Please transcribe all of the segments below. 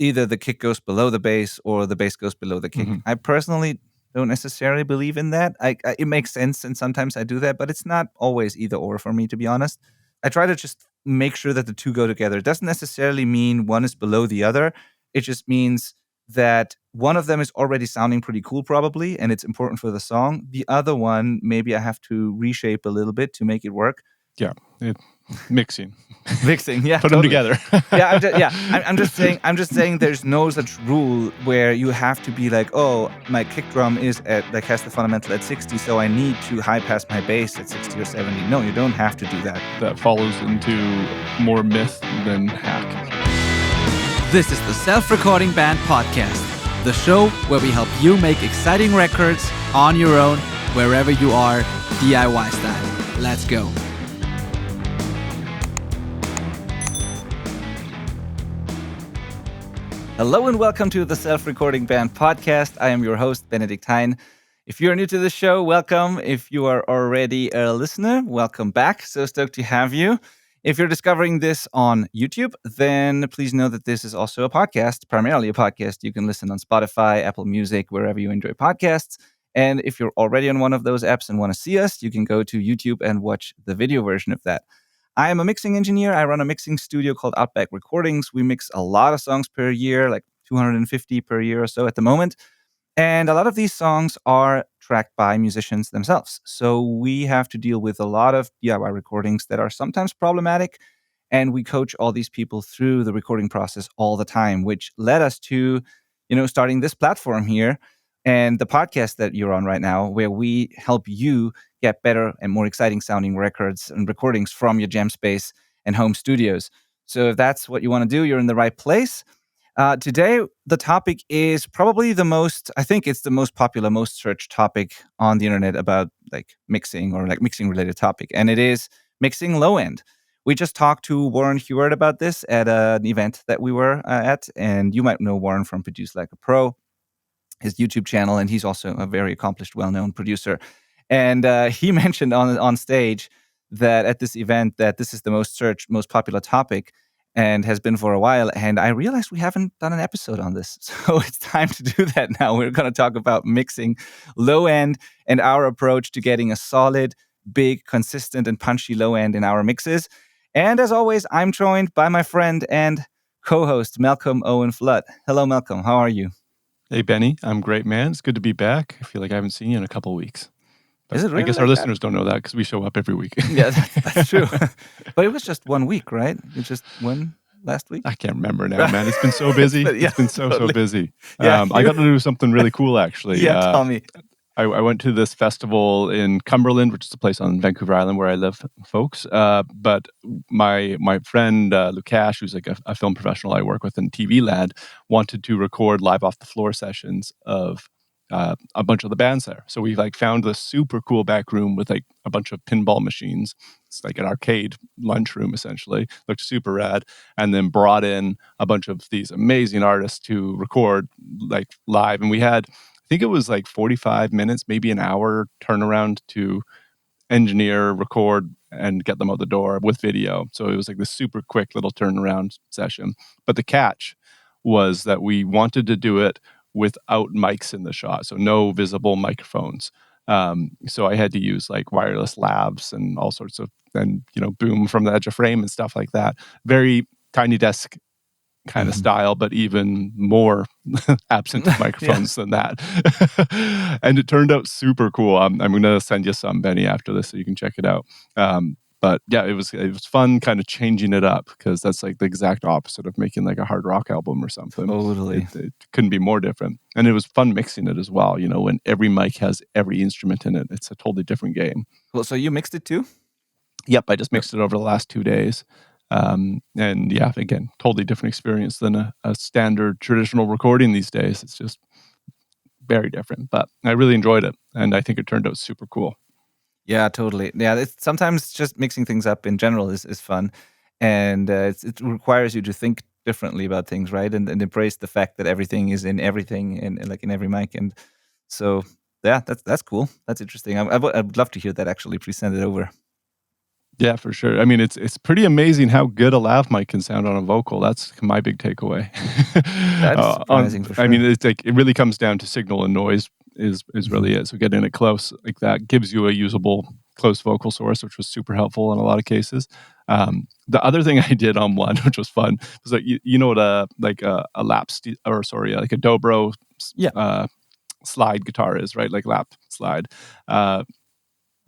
either the kick goes below the bass or the bass goes below the kick. I personally don't necessarily believe in that. It makes sense, and sometimes I do that, but it's not always either or for me, to be honest. I try to just make sure that the two go together. It doesn't necessarily mean one is below the other. It just means that one of them is already sounding pretty cool, probably, and it's important for the song. The other one, maybe I have to reshape a little bit to make it work. Yeah, mixing, yeah, put totally. them together. I'm just saying, there's no such rule where you have to be like, oh, my kick drum is has the fundamental at 60, so I need to high pass my bass at 60 or 70. No, you don't have to do that. That follows into more myth than hack. This is the Self-Recording Band Podcast, the show where we help you make exciting records on your own, wherever you are, DIY style. Let's go. Hello and welcome to the Self-Recording Band Podcast. I am your host, Benedict Hein. If you're new to the show, welcome. If you are already a listener, welcome back. So stoked to have you. If you're discovering this on YouTube, then please know that this is also a podcast, primarily a podcast. You can listen on Spotify, Apple Music, wherever you enjoy podcasts. And if you're already on one of those apps and want to see us, you can go to YouTube and watch the video version of that. I am a mixing engineer. I run a mixing studio called Outback Recordings. We mix a lot of songs per year, like 250 per year or so at the moment. And a lot of these songs are tracked by musicians themselves. So we have to deal with a lot of DIY recordings that are sometimes problematic. And we coach all these people through the recording process all the time, which led us to, starting this platform here and the podcast that you're on right now, where we help you get better and more exciting sounding records and recordings from your jam space and home studios. So if that's what you want to do, you're in the right place. Today, the topic is probably the most popular, most searched topic on the internet about mixing or mixing related topic. And it is mixing low end. We just talked to Warren Hewitt about this at an event that we were at. And you might know Warren from Produce Like a Pro, his YouTube channel. And he's also a very accomplished, well-known producer. And he mentioned on stage that at this event that this is the most searched, most popular topic and has been for a while. And I realized we haven't done an episode on this. So it's time to do that now. We're going to talk about mixing low end and our approach to getting a solid, big, consistent, and punchy low end in our mixes. And as always, I'm joined by my friend and co-host, Malcolm Owen Flood. Hello, Malcolm. How are you? Hey, Benny. I'm great, man. It's good to be back. I feel like I haven't seen you in a couple of weeks. But is it really I guess our listeners don't know that because we show up every week. Yeah, that's true. But it was just 1 week, right? You just won last week? I can't remember now, man. It's been so busy. It's been so busy. Yeah, I got to do something really cool, actually. Yeah, tell me. I went to this festival in Cumberland, which is a place on Vancouver Island where I live, folks. But my friend Lukash, who's like a film professional I work with in TV land, wanted to record live off the floor sessions of a bunch of the bands there. So we found this super cool back room with a bunch of pinball machines. It's like an arcade lunchroom, essentially. Looked super rad. And then brought in a bunch of these amazing artists to record live. And we had, I think it was 45 minutes, maybe an hour turnaround to engineer, record, and get them out the door with video. So it was this super quick little turnaround session. But the catch was that we wanted to do it without mics in the shot, so no visible microphones. So I had to use wireless lavs and all sorts of, and boom from the edge of frame and stuff like that. Very tiny desk kind of style, but even more absent of microphones than that. And it turned out super cool. I'm going to send you some, Benny, after this so you can check it out. But yeah, it was fun kind of changing it up because that's the exact opposite of making a hard rock album or something. Totally. It couldn't be more different. And it was fun mixing it as well. When every mic has every instrument in it, it's a totally different game. Well, so you mixed it too? Yep, I just mixed it over the last 2 days. And yeah, again, totally different experience than a standard traditional recording these days. It's just very different, but I really enjoyed it. And I think it turned out super cool. Yeah, totally. Yeah, it's sometimes just mixing things up in general is fun. And it requires you to think differently about things, right? And embrace the fact that everything is in everything and in every mic. And so, yeah, that's cool. That's interesting. I would love to hear that actually. Please send it over. Yeah, for sure. I mean, it's pretty amazing how good a lav mic can sound on a vocal. That's my big takeaway. That is surprising for I mean, sure. it's like it really comes down to signal and noise is really it. So getting it close like that gives you a usable close vocal source, which was super helpful in a lot of cases. The other thing I did on one, which was fun, was like you know what a lap or sorry, like a dobro Yeah. slide guitar is, right? Like lap slide.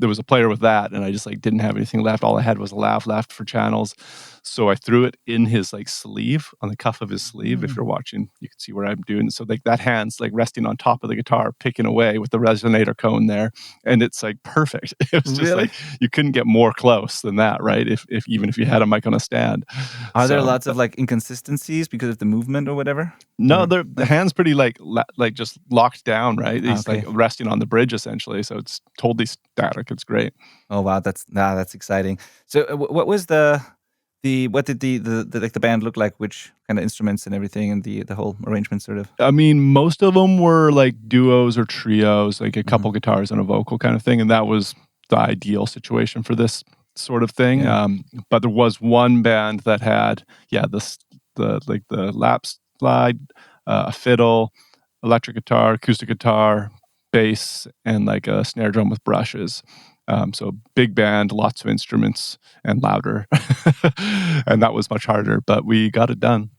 There was a player with that, and I just like didn't have anything left. All I had was a lav left for channels, so I threw it in his like sleeve, on the cuff of his sleeve. If you're watching, you can see where I'm doing. So like that hand's like resting on top of the guitar, picking away with the resonator cone there, and it's like perfect. It was just Really? like you couldn't get more close than that, right? If even if you had a mic on a stand. Are there So lots of like inconsistencies because of the movement or whatever? no, Or the like, hand's pretty like like just locked down, right? He's like okay. resting on the bridge essentially, so it's totally static. It's great. Oh wow, that's exciting. So what was what did the like the band look like? Which kind of instruments and everything, and the whole arrangement sort of? I mean, most of them were like duos or trios, like a couple Mhm. guitars and a vocal kind of thing, and that was the ideal situation for this sort of thing. Yeah. But there was one band that had, yeah, the lap slide, a fiddle, electric guitar, acoustic guitar, bass, and like a snare drum with brushes. So big band, lots of instruments, and louder, and that was much harder, but we got it done.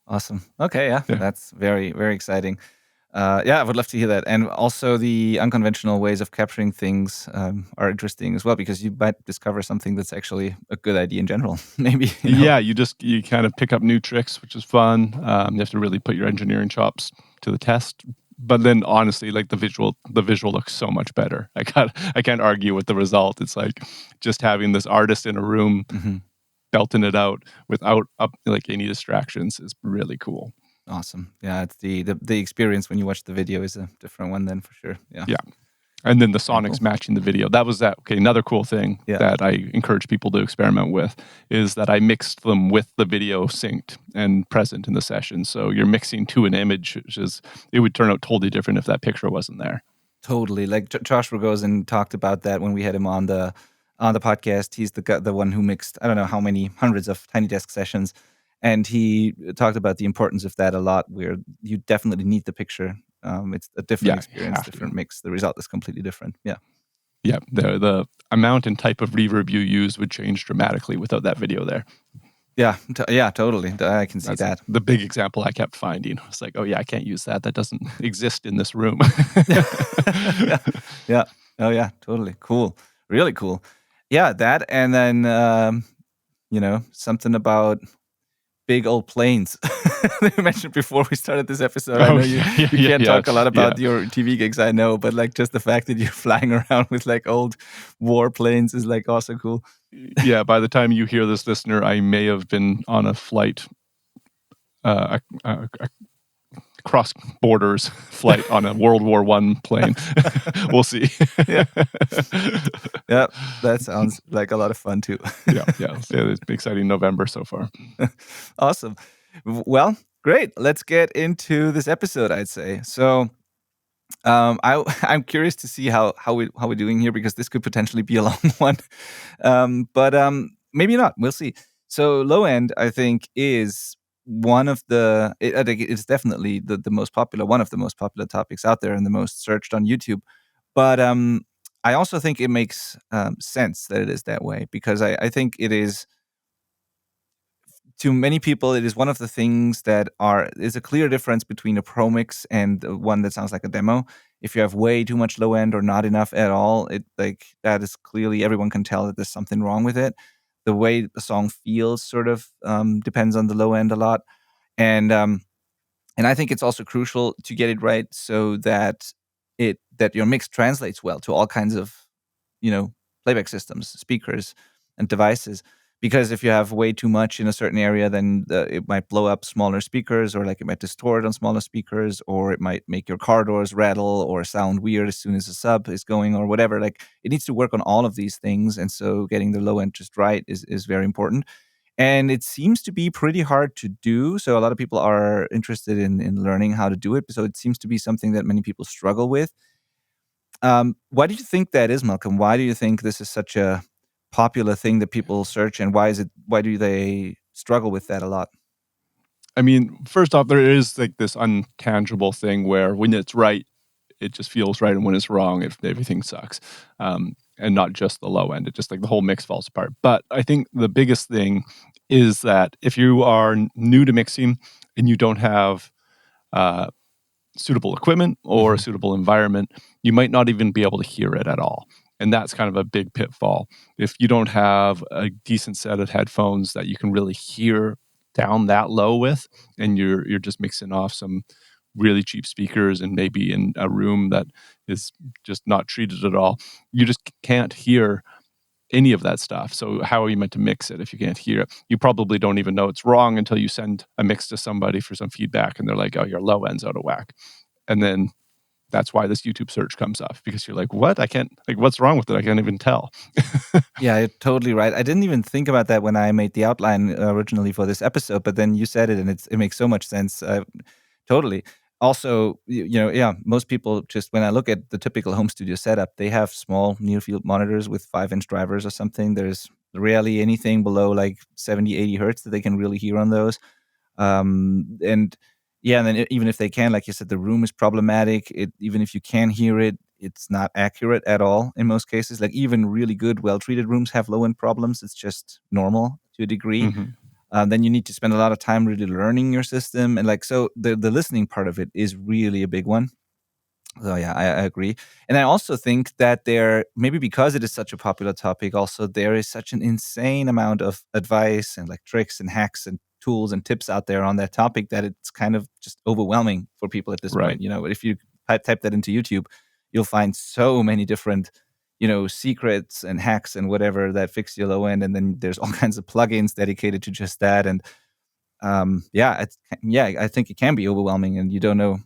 Awesome. Okay, yeah, Yeah. that's very, very exciting. Yeah, I would love to hear that. And also, the unconventional ways of capturing things are interesting as well, because you might discover something that's actually a good idea in general. Maybe, Yeah, you kind of pick up new tricks, which is fun. You have to really put your engineering chops to the test. But then honestly, like the visual looks so much better. I can't argue with the result. It's like just having this artist in a room Mhm. belting it out without like any distractions is really cool. Awesome. Yeah, it's the experience when you watch the video is a different one then for sure. Yeah. Yeah. And then the Very cool. sonics matching the video. That was that. Okay, another cool thing Yeah. that I encourage people to experiment with is that I mixed them with the video synced and present in the session. So you're mixing to an image, which is it would turn out totally different if that picture wasn't there. Totally. Like Josh Rogosin talked about that when we had him on the podcast. He's the one who mixed I don't know how many hundreds of Tiny Desk sessions, and he talked about the importance of that a lot. Where you definitely need the picture. It's a different Yeah, you experience, have to. different mix. The result is completely different. Yeah. Yeah, the amount and type of reverb you use would change dramatically without that video there. Yeah. Yeah. Totally. I can see That's like that. the big example I kept finding. It's like, oh yeah, I can't use that. That doesn't exist in this room. Yeah. Yeah. Oh yeah. Totally. Cool. Really cool. Yeah. That and then something about big old planes. You mentioned before we started this episode. I Oh know yeah, you yeah, can't yeah, talk a lot yeah. about your TV gigs, I know, but like just the fact that you're flying around with like old war planes is like also cool. Yeah, by the time you hear this, listener, I may have been on a flight, a cross borders flight on a World War I plane. We'll see. Yeah. Yeah. That sounds like a lot of fun too. Yeah. It's been exciting November so far. Awesome. Well, great. Let's get into this episode, I'd say. So I'm curious to see how we're doing here because this could potentially be a long one, but maybe not. We'll see. So low end, I think, is one of I think it's definitely the most popular, one of the most popular topics out there and the most searched on YouTube. But I also think it makes sense that it is that way because I think it is to many people, it is one of the things that is a clear difference between a pro mix and one that sounds like a demo. If you have way too much low end or not enough at all, it like that is clearly everyone can tell that there's something wrong with it. The way the song feels sort of depends on the low end a lot, and and I think it's also crucial to get it right so that your mix translates well to all kinds of playback systems, speakers, and devices. Because if you have way too much in a certain area, then it might blow up smaller speakers, or like it might distort on smaller speakers, or it might make your car doors rattle or sound weird as soon as the sub is going, or whatever. Like it needs to work on all of these things, and so getting the low end just right is very important. And it seems to be pretty hard to do. So a lot of people are interested in learning how to do it. So it seems to be something that many people struggle with. Why do you think that is, Malcolm? Why do you think this is such a popular thing that people search, and why do they struggle with that a lot? I mean, first off, there is like this untangible thing where when it's right, it just feels right, and when it's wrong, everything sucks. And not just the low end; it just like the whole mix falls apart. But I think the biggest thing is that if you are new to mixing and you don't have suitable equipment or a Mhm. suitable environment, you might not even be able to hear it at all. And that's kind of a big pitfall. If you don't have a decent set of headphones that you can really hear down that low with, and you're just mixing off some really cheap speakers and maybe in a room that is just not treated at all, you just can't hear any of that stuff. So how are you meant to mix it if you can't hear it? You probably don't even know it's wrong until you send a mix to somebody for some feedback and they're like, "Oh, your low end's out of whack." And then that's why this YouTube search comes up, because you're like, "What? I can't, like, what's wrong with it? I can't even tell." Yeah, you're totally right. I didn't even think about that when I made the outline originally for this episode, but then you said it, and it makes so much sense. Totally. Also, yeah, most people just when I look at the typical home studio setup, they have small near field monitors with 5-inch drivers or something. There's rarely anything below like 70, 80 hertz that they can really hear on those. And yeah, and then even if they can, like you said, the room is problematic. Even if you can hear it, it's not accurate at all in most cases. Like even really good, well-treated rooms have low-end problems. It's just normal to a degree. Mhm. Then you need to spend a lot of time really learning your system, and like so, the listening part of it is really a big one. So yeah, I agree. And I also think that there, maybe because it is such a popular topic, also there is such an insane amount of advice and like tricks and hacks and tools and tips out there on that topic that it's kind of just overwhelming for people at this Right. point. If you type that into YouTube, you'll find so many different, secrets and hacks and whatever that fix your low end. And then there's all kinds of plugins dedicated to just that. And yeah, I think it can be overwhelming and you don't know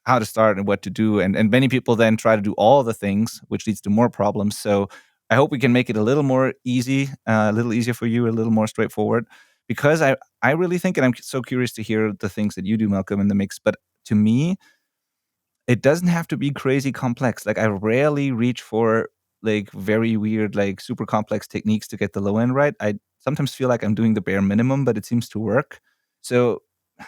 how to start and what to do. And many people then try to do all the things, which leads to more problems. So I hope we can make it a little more easy, a little easier for you, a little more straightforward. Because I really think, and I'm so curious to hear the things that you do, Malcolm, in the mix. But to me, it doesn't have to be crazy complex. Like I rarely reach for like very weird, like super complex techniques to get the low end right. I sometimes feel like I'm doing the bare minimum, but it seems to work. So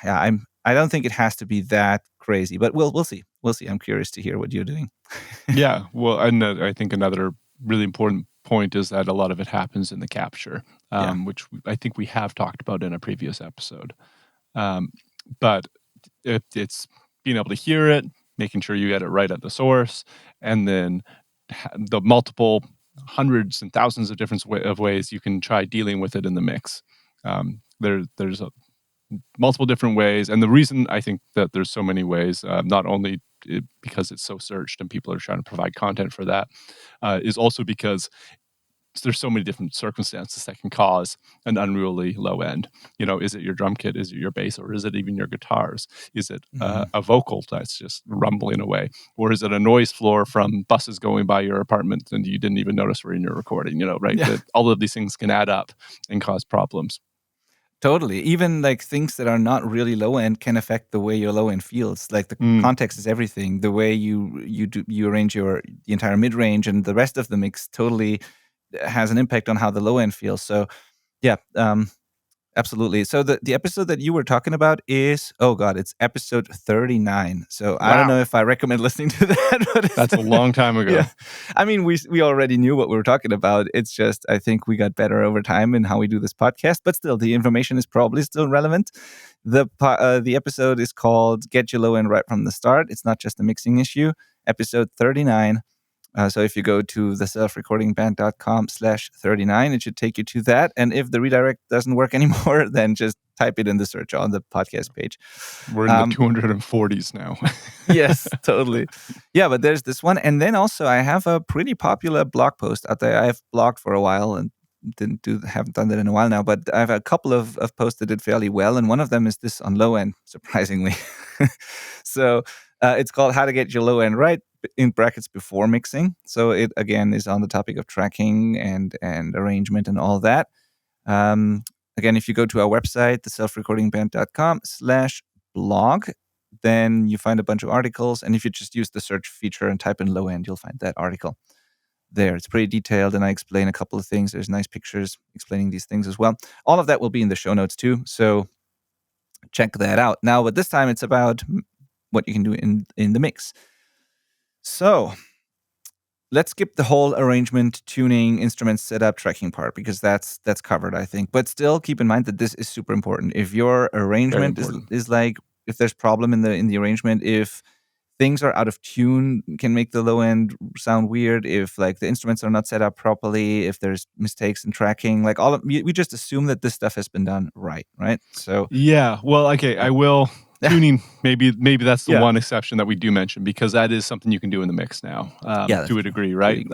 yeah, I don't think it has to be that crazy, but we'll see. We'll see. I'm curious to hear what you're doing. Yeah. Well, and I think another really important point is that a lot of it happens in the capture, Yeah. which I think we have talked about in a previous episode. Um, but it's being able to hear it, making sure you get it right at the source, and then the multiple hundreds and thousands of different ways you can try dealing with it in the mix. There's multiple different ways, and the reason I think that there's so many ways, not only because it's so searched and people are trying to provide content for that, is also because there's so many different circumstances that can cause an unruly low end. Is it your drum kit? Is it your bass? Or is it even your guitars? Is it Mhm. a vocal that's just rumbling away? Or is it a noise floor from buses going by your apartment and you didn't even notice were in your recording? Right? Yeah. All of these things can add up and cause problems. Totally. Even like things that are not really low end can affect the way your low end feels. Like the Mm, context is everything. The way you arrange the entire mid range and the rest of the mix totally has an impact on how the low end feels. So yeah, absolutely. So the episode that you were talking about is, oh god, it's episode 39. So I don't know wow. if I recommend listening to that, but That's a long time ago. yeah. I mean, we already knew what we were talking about. It's just I think we got better over time in how we do this podcast, but still the information is probably still relevant. The episode is called Get Your Low End Right from the Start. It's not just a mixing issue. Episode 39. So if you go to theselfrecordingband.com/39, it should take you to that. And if the redirect doesn't work anymore, then just type it in the search on the podcast page. We're in the Um, 240s now. yes, totally. Yeah, but there's this one. And then also I have a pretty popular blog post out there. I've blogged for a while and haven't done that in a while now, but I have a couple of posts that did fairly well. And one of them is this on low end, surprisingly. So it's called How to Get Your Low End Right, in brackets, before mixing. So it again is on the topic of tracking and arrangement and all that. Um, Again, if you go to our website, theselfrecordingband.com/blog, then you find a bunch of articles. And if you just use the search feature and type in low end, you'll find that article. there. It's pretty detailed, and I explain a couple of things. There's nice pictures explaining these things as well. All of that will be in the show notes too, so check that out. Now, but this time it's about what you can do in the mix. So let's skip the whole arrangement, tuning, instrument setup, tracking part, because that's covered, I think. But still keep in mind that this is super important. If your arrangement is like, if there's problem in the arrangement, if things are out of tune, can make the low end sound weird, if like the instruments are not set up properly, if there's mistakes in tracking, like we just assume that this stuff has been done right? So yeah, well, okay, I will. Tuning, maybe that's the one exception that we do mention, because that is something you can do in the mix now, to a degree, right?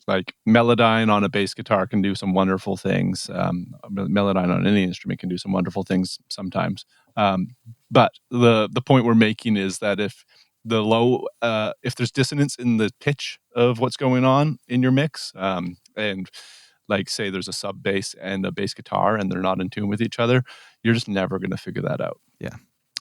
Like Melodyne on a bass guitar can do some wonderful things. Melodyne on any instrument can do some wonderful things sometimes. But the point we're making is that if there's dissonance in the pitch of what's going on in your mix, and like say there's a sub bass and a bass guitar and they're not in tune with each other, you're just never going to figure that out. Yeah.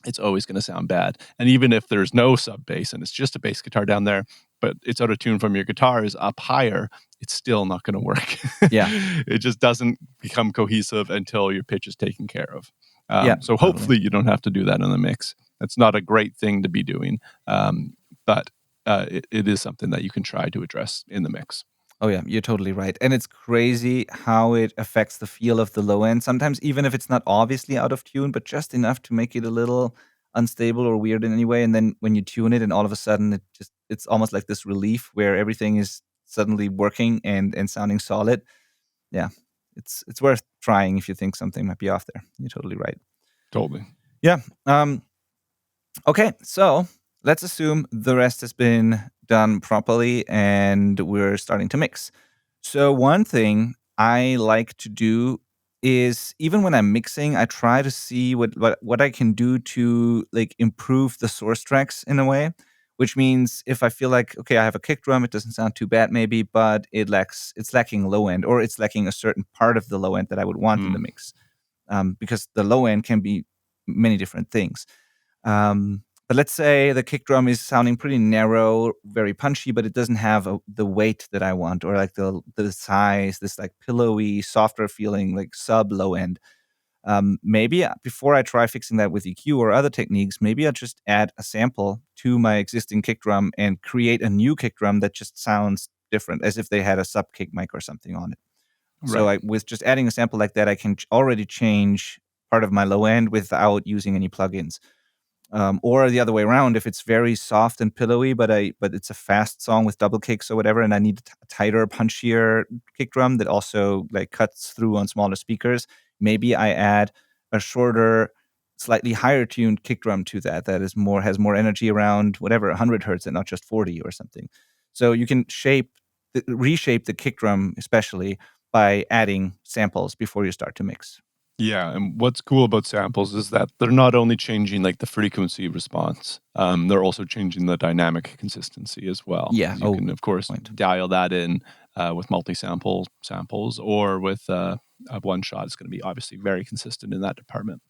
It's always going to sound bad. And even if there's no sub bass and it's just a bass guitar down there, but it's out of tune from your guitar is up higher, it's still not going to work. Yeah. It just doesn't become cohesive until your pitch is taken care of. So hopefully you don't have to do that in the mix. That's not a great thing to be doing. But it is something that you can try to address in the mix. Oh yeah, you're totally right. And it's crazy how it affects the feel of the low end. Sometimes even if it's not obviously out of tune, but just enough to make it a little unstable or weird in any way. And then when you tune it and all of a sudden it's almost like this relief where everything is suddenly working and sounding solid. Yeah. It's worth trying if you think something might be off there. You're totally right. Totally. Yeah. Okay, so let's assume the rest has been done properly and we're starting to mix. So one thing I like to do is, even when I'm mixing, I try to see what I can do to like improve the source tracks in a way, which means if I feel like, okay, I have a kick drum, it doesn't sound too bad maybe, but it's lacking low end, or it's lacking a certain part of the low end that I would want in the mix. Because the low end can be many different things. But let's say the kick drum is sounding pretty narrow, very punchy, but it doesn't have the weight that I want, or like the size, this like pillowy, softer feeling, like sub low end. Maybe before I try fixing that with EQ or other techniques, maybe I'll just add a sample to my existing kick drum and create a new kick drum that just sounds different, as if they had a sub kick mic or something on it. Right. So with just adding a sample like that, I can already change part of my low end without using any plugins. Or the other way around, if it's very soft and pillowy, but it's a fast song with double kicks or whatever, and I need a tighter, punchier kick drum that also like cuts through on smaller speakers, maybe I add a shorter, slightly higher tuned kick drum to that has more energy around whatever 100 hertz and not just 40 or something. So you can reshape the kick drum, especially by adding samples before you start to mix. Yeah, and what's cool about samples is that they're not only changing like the frequency response, they're also changing the dynamic consistency as well. Yeah, you can of course dial that in with multi-sample samples, or with a one shot. It's going to be obviously very consistent in that department.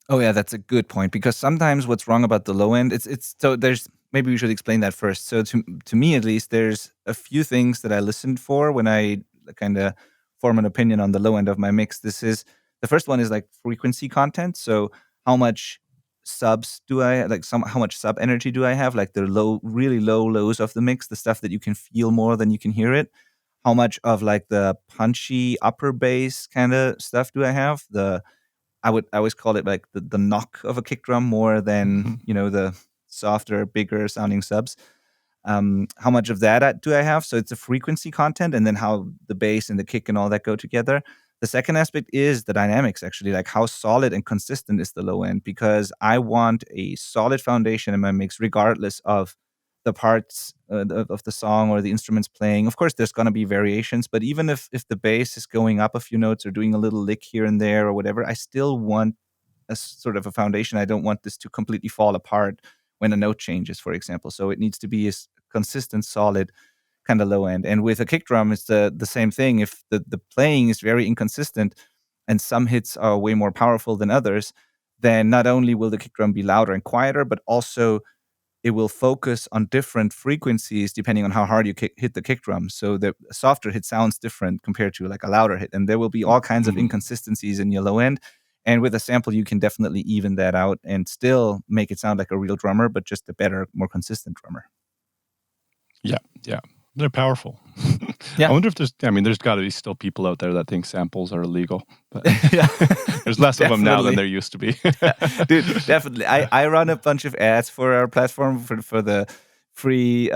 Oh yeah, that's a good point, because sometimes what's wrong about the low end, it's so there's, maybe we should explain that first. So to me at least, there's a few things that I listened for when I kind of form an opinion on the low end of my mix. The first one is like frequency content. So how much subs do I how much sub energy do I have? Like the really low lows of the mix, the stuff that you can feel more than you can hear it. How much of like the punchy upper bass kind of stuff do I have? I always call it like the knock of a kick drum more than the softer, bigger sounding subs. How much of that do I have? So it's a frequency content, and then how the bass and the kick and all that go together. The second aspect is the dynamics, actually, like how solid and consistent is the low end, because I want a solid foundation in my mix, regardless of the parts of the song or the instruments playing. Of course, there's going to be variations, but even if the bass is going up a few notes or doing a little lick here and there or whatever, I still want a sort of a foundation. I don't want this to completely fall apart when a note changes, for example. So it needs to be a consistent, solid kind of low end. And with a kick drum, it's the same thing. If the playing is very inconsistent and some hits are way more powerful than others, then not only will the kick drum be louder and quieter, but also it will focus on different frequencies depending on how hard you hit the kick drum. So the softer hit sounds different compared to like a louder hit. And there will be all kinds of inconsistencies in your low end. And with a sample, you can definitely even that out and still make it sound like a real drummer, but just a better, more consistent drummer. Yeah, yeah. They're powerful. Yeah. I wonder if there's got to be still people out there that think samples are illegal. But Yeah. there's less of them now than there used to be. Dude, definitely. I run a bunch of ads for our platform for the free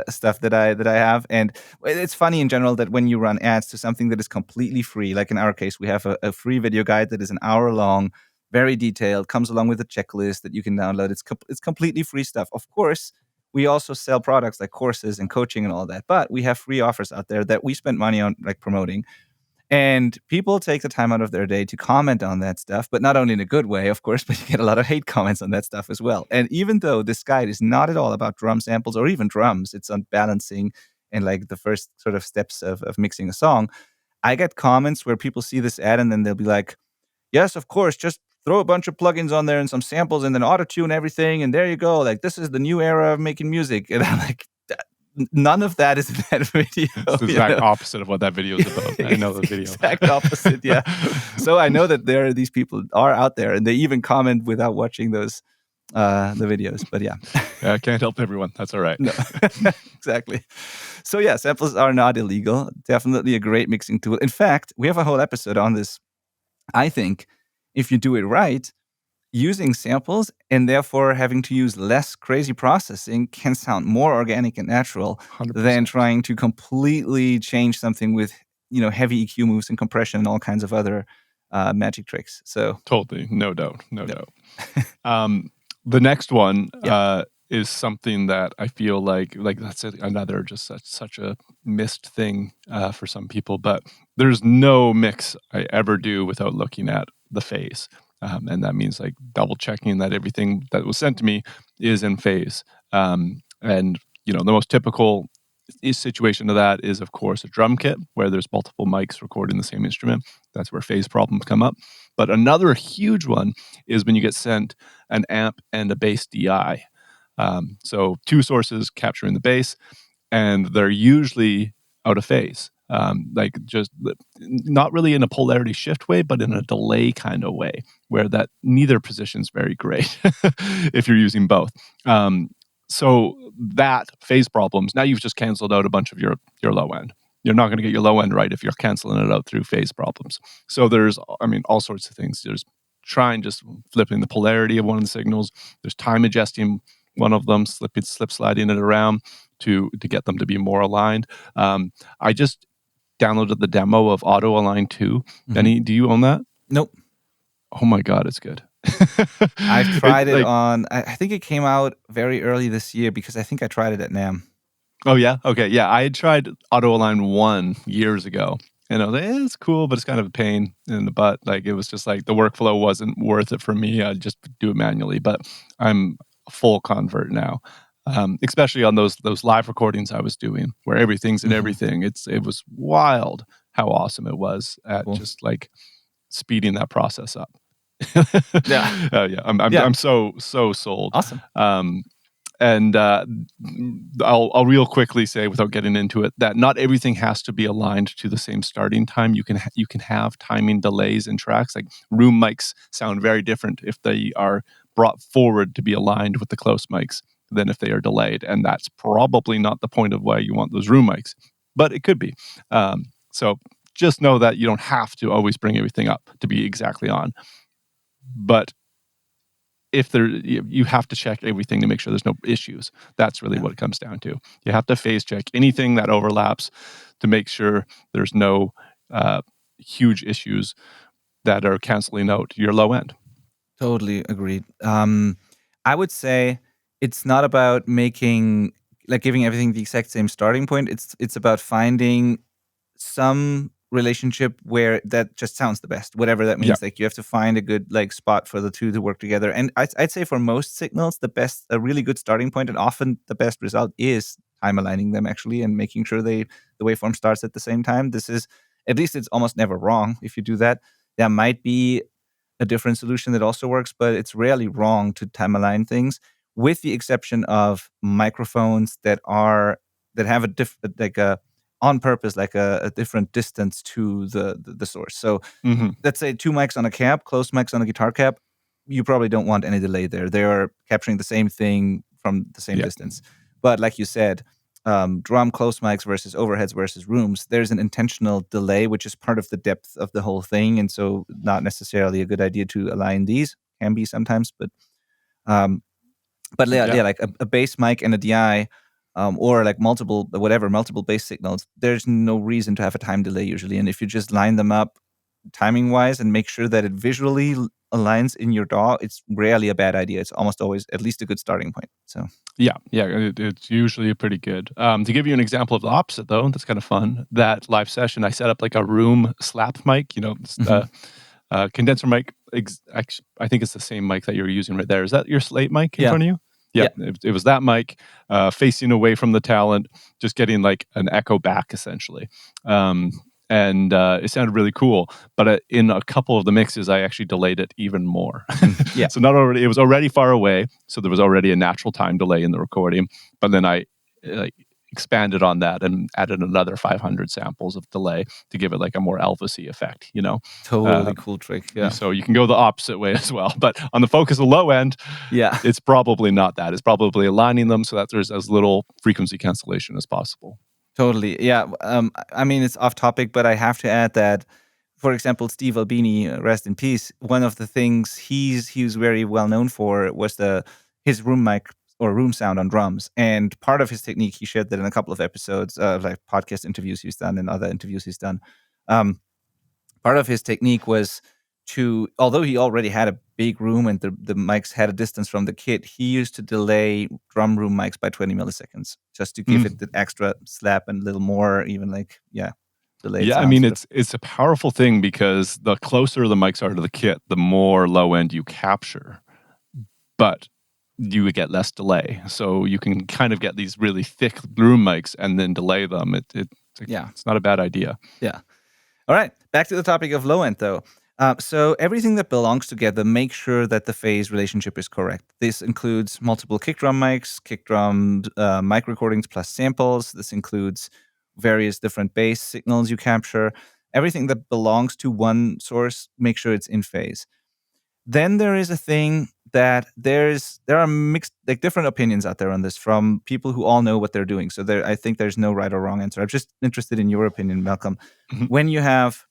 stuff that I have, and it's funny in general that when you run ads to something that is completely free, like in our case, we have a free video guide that is an hour long, very detailed, comes along with a checklist that you can download. It's completely free stuff. Of course, we also sell products like courses and coaching and all that, but we have free offers out there that we spend money on, like promoting. And people take the time out of their day to comment on that stuff, but not only in a good way, of course, but you get a lot of hate comments on that stuff as well. And even though this guide is not at all about drum samples or even drums, it's on balancing and like the first sort of steps of mixing a song, I get comments where people see this ad and then they'll be like, yes, of course, just throw a bunch of plugins on there and some samples and then auto-tune everything. And there you go. Like, this is the new era of making music. And I'm like, none of that is in that video. It's the exact opposite of what that video is about. I know the video. Exact opposite, yeah. So I know that there are these people are out there, and they even comment without watching those the videos. But yeah, I can't help everyone. That's all right. No, exactly. So yeah, samples are not illegal. Definitely a great mixing tool. In fact, we have a whole episode on this. I think if you do it right, using samples and therefore having to use less crazy processing can sound more organic and natural 100%. than trying to completely change something with heavy EQ moves and compression and all kinds of other magic tricks. So totally, no doubt. The next one is something that I feel like that's another just such a missed thing for some people. But there's no mix I ever do without looking at the phase. And that means like double checking that everything that was sent to me is in phase. And the most typical situation of that is, of course, a drum kit where there's multiple mics recording the same instrument. That's where phase problems come up. But another huge one is when you get sent an amp and a bass DI. So two sources capturing the bass, and they're usually out of phase. Like just not really in a polarity shift way, but in a delay kind of way, where that neither position's very great if you're using both. So that phase problems, now you've just canceled out a bunch of your low end. You're not going to get your low end right if you're canceling it out through phase problems. So there's, all sorts of things. There's just flipping the polarity of one of the signals. There's time adjusting one of them, slip sliding it around to get them to be more aligned. I just downloaded the demo of Auto Align 2. Mm-hmm. Benny, do you own that? Nope. Oh my God, it's good. I've tried it on, I think it came out very early this year because I think I tried it at NAMM. Oh yeah? Okay, yeah. I had tried Auto Align 1 years ago. And I was like, it's cool, but it's kind of a pain in the butt. Like, it was just like the workflow wasn't worth it for me. I'd just do it manually. But I'm a full convert now. Especially on those live recordings I was doing where everything's in everything. It was wild how awesome it was at just like speeding that process up. Yeah. I'm so sold. Awesome. And I'll real quickly say, without getting into it, that not everything has to be aligned to the same starting time. You can have timing delays in tracks. Like room mics sound very different if they are brought forward to be aligned with the close mics than if they are delayed. And that's probably not the point of why you want those room mics, but it could be. So just know that you don't have to always bring everything up to be exactly on. But if you have to check everything to make sure there's no issues. That's really what it comes down to. You have to phase check anything that overlaps to make sure there's no huge issues that are canceling out your low end. Totally agreed. I would say it's not about giving everything the exact same starting point. It's about finding some relationship where that just sounds the best, whatever that means. Like, you have to find a good spot for the two to work together. And I'd say for most signals, a really good starting point, and often the best result, is time aligning them actually and making sure the waveform starts at the same time. At least it's almost never wrong if you do that. There might be a different solution that also works, but it's rarely wrong to time align things. with the exception of microphones that have a on purpose, like a different distance to the source. So let's say two mics on a cab, close mics on a guitar cab, you probably don't want any delay there. They are capturing the same thing from the same distance. But like you said, drum close mics versus overheads versus rooms, there's an intentional delay, which is part of the depth of the whole thing. And so not necessarily a good idea to align these. Can be sometimes, um, but like a bass mic and a DI, or like multiple bass signals, there's no reason to have a time delay usually. And if you just line them up timing wise and make sure that it visually aligns in your DAW, it's rarely a bad idea. It's almost always at least a good starting point. So it's usually pretty good. To give you an example of the opposite, though, that's kind of fun. That live session, I set up like a room slap mic. Condenser mic. I think it's the same mic that you're using right there. Is that your Slate mic in front of you? Yeah. It was that mic facing away from the talent, just getting like an echo back essentially. And it sounded really cool. But in a couple of the mixes, I actually delayed it even more. So it was already far away, so there was already a natural time delay in the recording. But then I expanded on that and added another 500 samples of delay to give it like a more Elvis-y effect, Totally cool trick. Yeah. So you can go the opposite way as well. But on the focus of low end, it's probably not that. It's probably aligning them so that there's as little frequency cancellation as possible. Totally. Yeah. I mean, it's off topic, but I have to add that, for example, Steve Albini, rest in peace, one of the things he was very well known for was his room mic or room sound on drums. And part of his technique, he shared that in a couple of episodes, like podcast interviews he's done and other interviews he's done. Part of his technique was although he already had a big room and the mics had a distance from the kit, he used to delay drum room mics by 20 milliseconds just to give it the extra slap and a little more even delayed. I mean, it's a powerful thing because the closer the mics are to the kit, the more low end you capture. But you would get less delay. So you can kind of get these really thick room mics and then delay them. It's not a bad idea. Yeah. All right. Back to the topic of low end, though. So everything that belongs together, make sure that the phase relationship is correct. This includes multiple kick drum mics, kick drum mic recordings plus samples. This includes various different bass signals you capture. Everything that belongs to one source, make sure it's in phase. Then there is a thing that there are mixed, like different opinions out there on this from people who all know what they're doing. So I think there's no right or wrong answer. I'm just interested in your opinion, Malcolm. When you have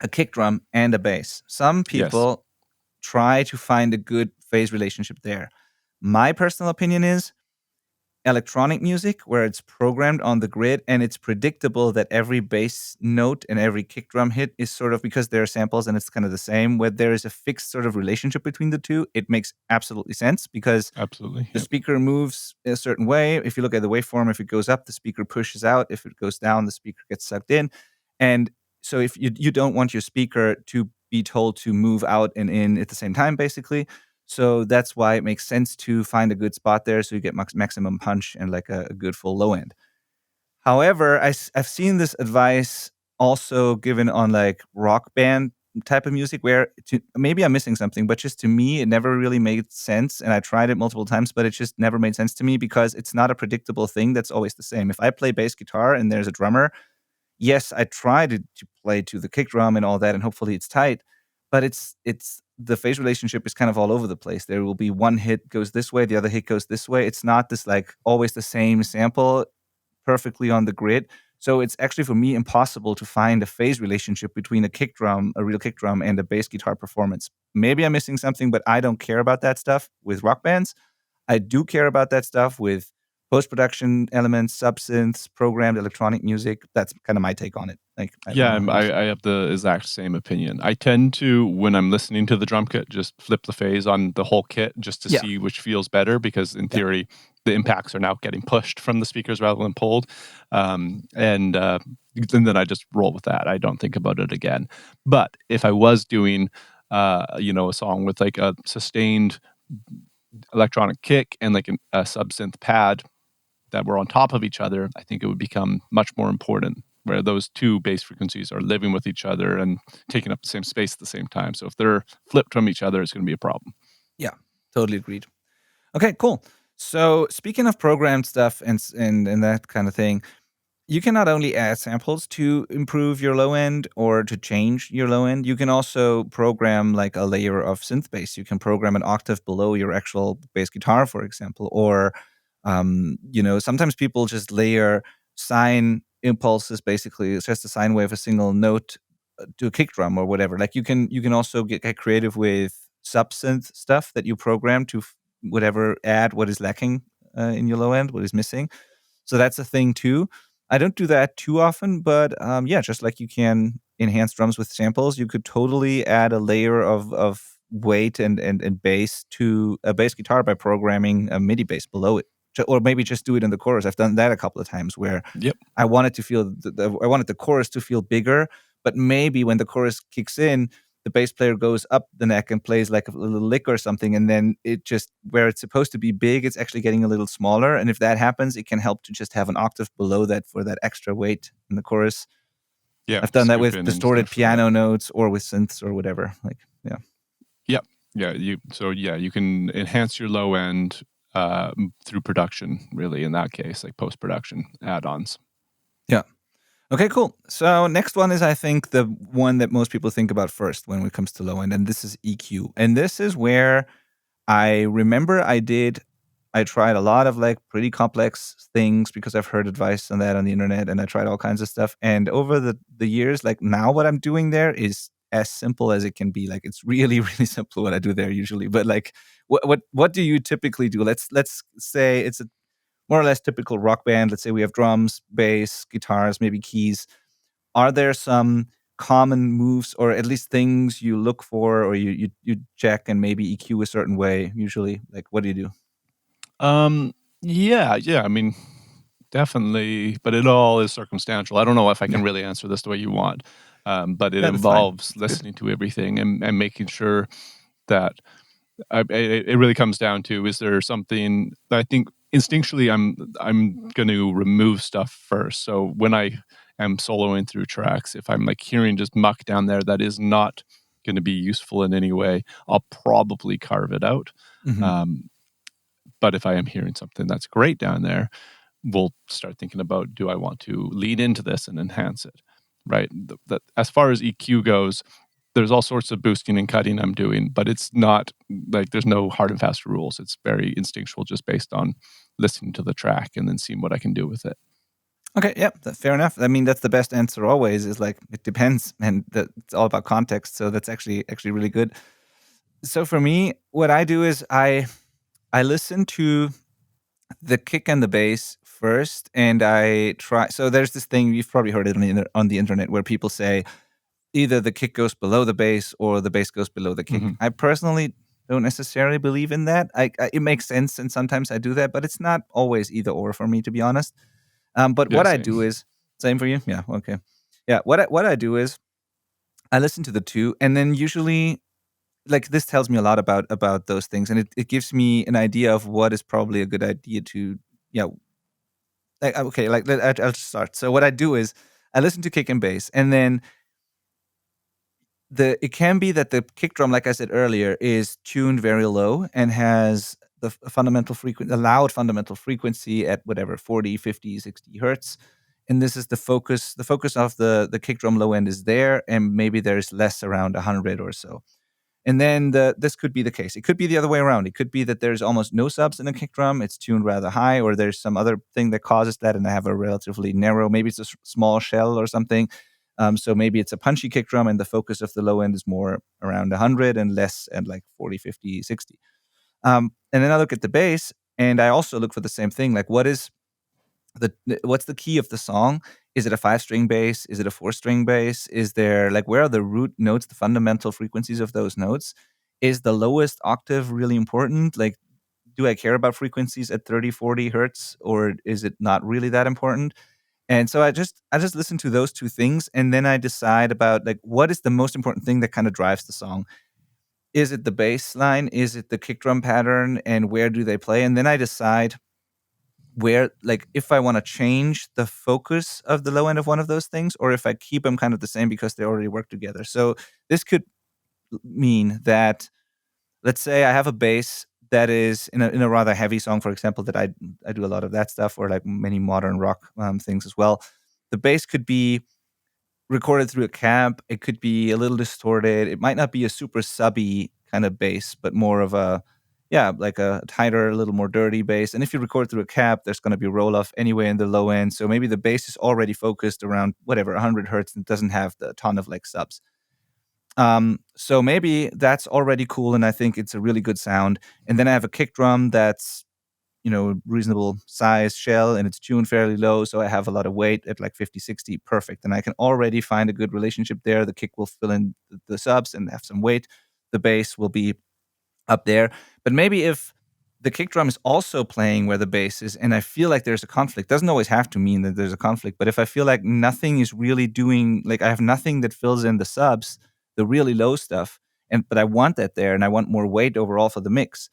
a kick drum and a bass, some people try to find a good phase relationship there. My personal opinion is electronic music where it's programmed on the grid and it's predictable that every bass note and every kick drum hit is sort of, because there are samples and it's kind of the same, where there is a fixed sort of relationship between the two. It makes absolutely sense because the speaker moves a certain way. If you look at the waveform, if it goes up, the speaker pushes out. If it goes down, the speaker gets sucked in. And so if you don't want your speaker to be told to move out and in at the same time, basically. So that's why it makes sense to find a good spot there so you get maximum punch and like a good full low end. However, I've seen this advice also given on like rock band type of music where maybe I'm missing something, but just to me, it never really made sense. And I tried it multiple times, but it just never made sense to me because it's not a predictable thing that's always the same. If I play bass guitar and there's a drummer, yes, I try to play to the kick drum and all that, and hopefully it's tight, but it's the phase relationship is kind of all over the place. There will be one hit goes this way, the other hit goes this way. It's not this like always the same sample perfectly on the grid. So it's actually for me impossible to find a phase relationship between a real kick drum and a bass guitar performance. Maybe I'm missing something, but I don't care about that stuff with rock bands. I do care about that stuff with post-production elements, subsynths, programmed electronic music. That's kind of my take on it. Like, I have the exact same opinion. I tend to, when I'm listening to the drum kit, just flip the phase on the whole kit just to see which feels better, because in theory, the impacts are now getting pushed from the speakers rather than pulled. And then I just roll with that. I don't think about it again. But if I was doing, a song with like a sustained electronic kick and like a subsynth pad that were on top of each other, I think it would become much more important, where those two bass frequencies are living with each other and taking up the same space at the same time. So if they're flipped from each other, it's going to be a problem. Yeah, totally agreed. Okay, cool. So speaking of programmed stuff and that kind of thing, you can not only add samples to improve your low end or to change your low end, you can also program like a layer of synth bass. You can program an octave below your actual bass guitar, for example. Or, sometimes people just layer sine impulses. Basically, it's just a sine wave, a single note to a kick drum or whatever. Like you can also get creative with sub synth stuff that you program to whatever add what is lacking in your low end, what is missing. So that's a thing too. I don't do that too often, but yeah, just like you can enhance drums with samples, you could totally add a layer of weight and bass to a bass guitar by programming a MIDI bass below it, or maybe just do it in the chorus. I've done that a couple of times where Yep. I wanted to feel I wanted the chorus to feel bigger, but maybe when the chorus kicks in, the bass player goes up the neck and plays like a little lick or something, and then it just where it's supposed to be big, it's actually getting a little smaller. And if that happens, it can help to just have an octave below that for that extra weight in the chorus. Yeah. I've done that Scoop with in and distorted stuff for that. piano notes or with synths or whatever. Like, yeah. Yep. Yeah. You can enhance your low end through production, really, in that case, like post production add-ons. Yeah. Okay, cool. So next one is, I think, the one that most people think about first when it comes to low end, and this is EQ. And this is where I remember I tried a lot of like pretty complex things because I've heard advice on that on the internet, and I tried all kinds of stuff. And over the years, like now what I'm doing there is as simple as it can be. Like it's really, really simple what I do there usually. But like what do you typically do? Let's say it's a more or less typical rock band. Let's say we have drums, bass, guitars, maybe keys. Are there some common moves or at least things you look for or you check and maybe EQ a certain way usually? Like what do you do? Yeah. I mean, definitely, but it all is circumstantial. I don't know if I can Yeah, really answer this the way you want, but it yeah, that's fine. involves It's good. listening to everything and making sure that it really comes down to, is there something that I think instinctually I'm going to remove stuff first. So when I am soloing through tracks, if I'm like hearing just muck down there that is not going to be useful in any way, I'll probably carve it out. Mhm. Um, but if I am hearing something that's great down there, we'll start thinking about, do I want to lead into this and enhance it, right? As far as EQ goes, there's all sorts of boosting and cutting I'm doing, but it's not like there's no hard and fast rules. It's very instinctual, just based on listening to the track and then seeing what I can do with it. Okay, yeah, fair enough. I mean, that's the best answer always is like it depends and it's all about context. So that's actually really good. So for me, what I do is I listen to the kick and the bass first, and I try. So there's this thing you've probably heard it on the internet where people say either the kick goes below the bass or the bass goes below the kick. Hmm. I personally don't necessarily believe in that. It makes sense, and sometimes I do that, but it's not always either or for me, to be honest. But Yeah, what I same. do is same for you. Yeah, okay. Yeah, what I do is I listen to the two, and then usually like this tells me a lot about those things, and it gives me an idea of what is probably a good idea to yeah. Like okay, like I'll just start. So what I do is I listen to kick and bass, and then it can be that the kick drum, like I said earlier, is tuned very low and has the fundamental frequency, allowed fundamental frequency at whatever 40, 50, 60 hertz. And this is the focus. The focus of the kick drum low end is there, and maybe there's less around 100 or so. And then this could be the case. It could be the other way around. It could be that there's almost no subs in a kick drum. It's tuned rather high, or there's some other thing that causes that, and I have a relatively narrow, maybe it's a small shell or something. So maybe it's a punchy kick drum, and the focus of the low end is more around 100 and less at like 40, 50, 60. And then I look at the bass, and I also look for the same thing. Like, what's the key of the song? Is it a 5-string bass? Is it a 4-string bass? Is there like where are the root notes, the fundamental frequencies of those notes? Is the lowest octave really important? Like, do I care about frequencies at 30, 40 hertz, or is it not really that important? And so I just listen to those two things, and then I decide about like what is the most important thing that kind of drives the song. Is it the bass line? Is it the kick drum pattern? And where do they play? And then I decide where, like, if I want to change the focus of the low end of one of those things, or if I keep them kind of the same because they already work together. So this could mean that, let's say I have a bass that is in a rather heavy song, for example, that I do a lot of that stuff, or like many modern rock things as well. The bass could be recorded through a cab. It could be a little distorted. It might not be a super subby kind of bass, but more of a, yeah, like a tighter, a little more dirty bass. And if you record through a cab, there's going to be roll off anyway in the low end. So maybe the bass is already focused around whatever 100 hertz and doesn't have the ton of like subs. So maybe that's already cool, and I think it's a really good sound. And then I have a kick drum that's, reasonable size shell, and it's tuned fairly low, so I have a lot of weight at like 50, 60, perfect. And I can already find a good relationship there. The kick will fill in the subs and have some weight. The bass will be up there. But maybe if the kick drum is also playing where the bass is, and I feel like there's a conflict, doesn't always have to mean that there's a conflict, but if I feel like nothing is really doing, like I have nothing that fills in the subs, the really low stuff, but I want that there, and I want more weight overall for the mix,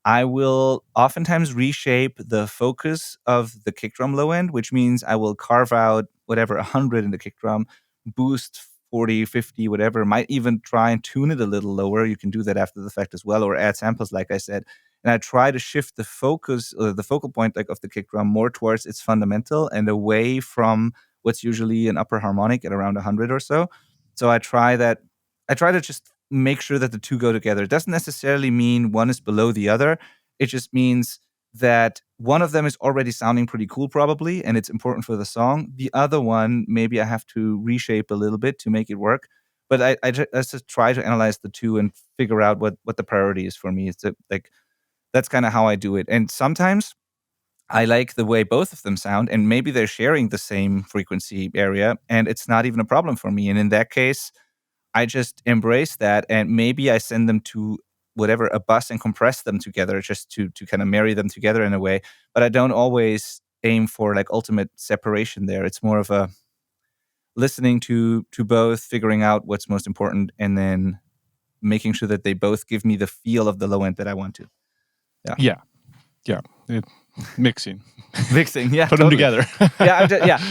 I will oftentimes reshape the focus of the kick drum low end, which means I will carve out whatever 100 in the kick drum, boost 40, 50, whatever. Might even try and tune it a little lower. You can do that after the fact as well, or add samples, like I said. And I try to shift the focus, the focal point like of the kick drum more towards its fundamental and away from what's usually an upper harmonic at around 100 or so. So I try to just make sure that the two go together. It doesn't necessarily mean one is below the other. It just means that one of them is already sounding pretty cool probably, and it's important for the song. The other one, maybe I have to reshape a little bit to make it work. But I just try to analyze the two and figure out what the priority is for me. It's like, that's kind of how I do it. And sometimes I like the way both of them sound, and maybe they're sharing the same frequency area, and it's not even a problem for me. And in that case, I just embrace that, and maybe I send them to whatever, a bus, and compress them together just to kind of marry them together in a way. But I don't always aim for like ultimate separation there. It's more of a listening to both, figuring out what's most important, and then making sure that they both give me the feel of the low end that I want to. Yeah. Mixing. Mixing, yeah, Put totally. them together.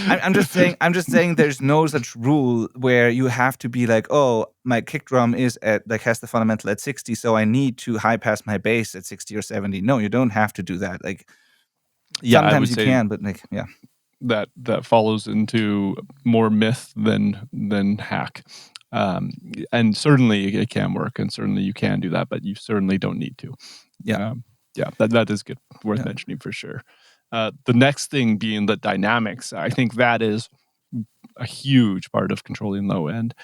I'm just saying there's no such rule where you have to be like, oh, my kick drum is has the fundamental at 60, so I need to high pass my bass at 60 or 70. No, you don't have to do that. Like, sometimes you can, but like, yeah. That follows into more myth than hack. And certainly it can work, and certainly you can do that, but you certainly don't need to. That is good, worth mentioning for sure. The next thing being the dynamics. I think that is a huge part of controlling low end,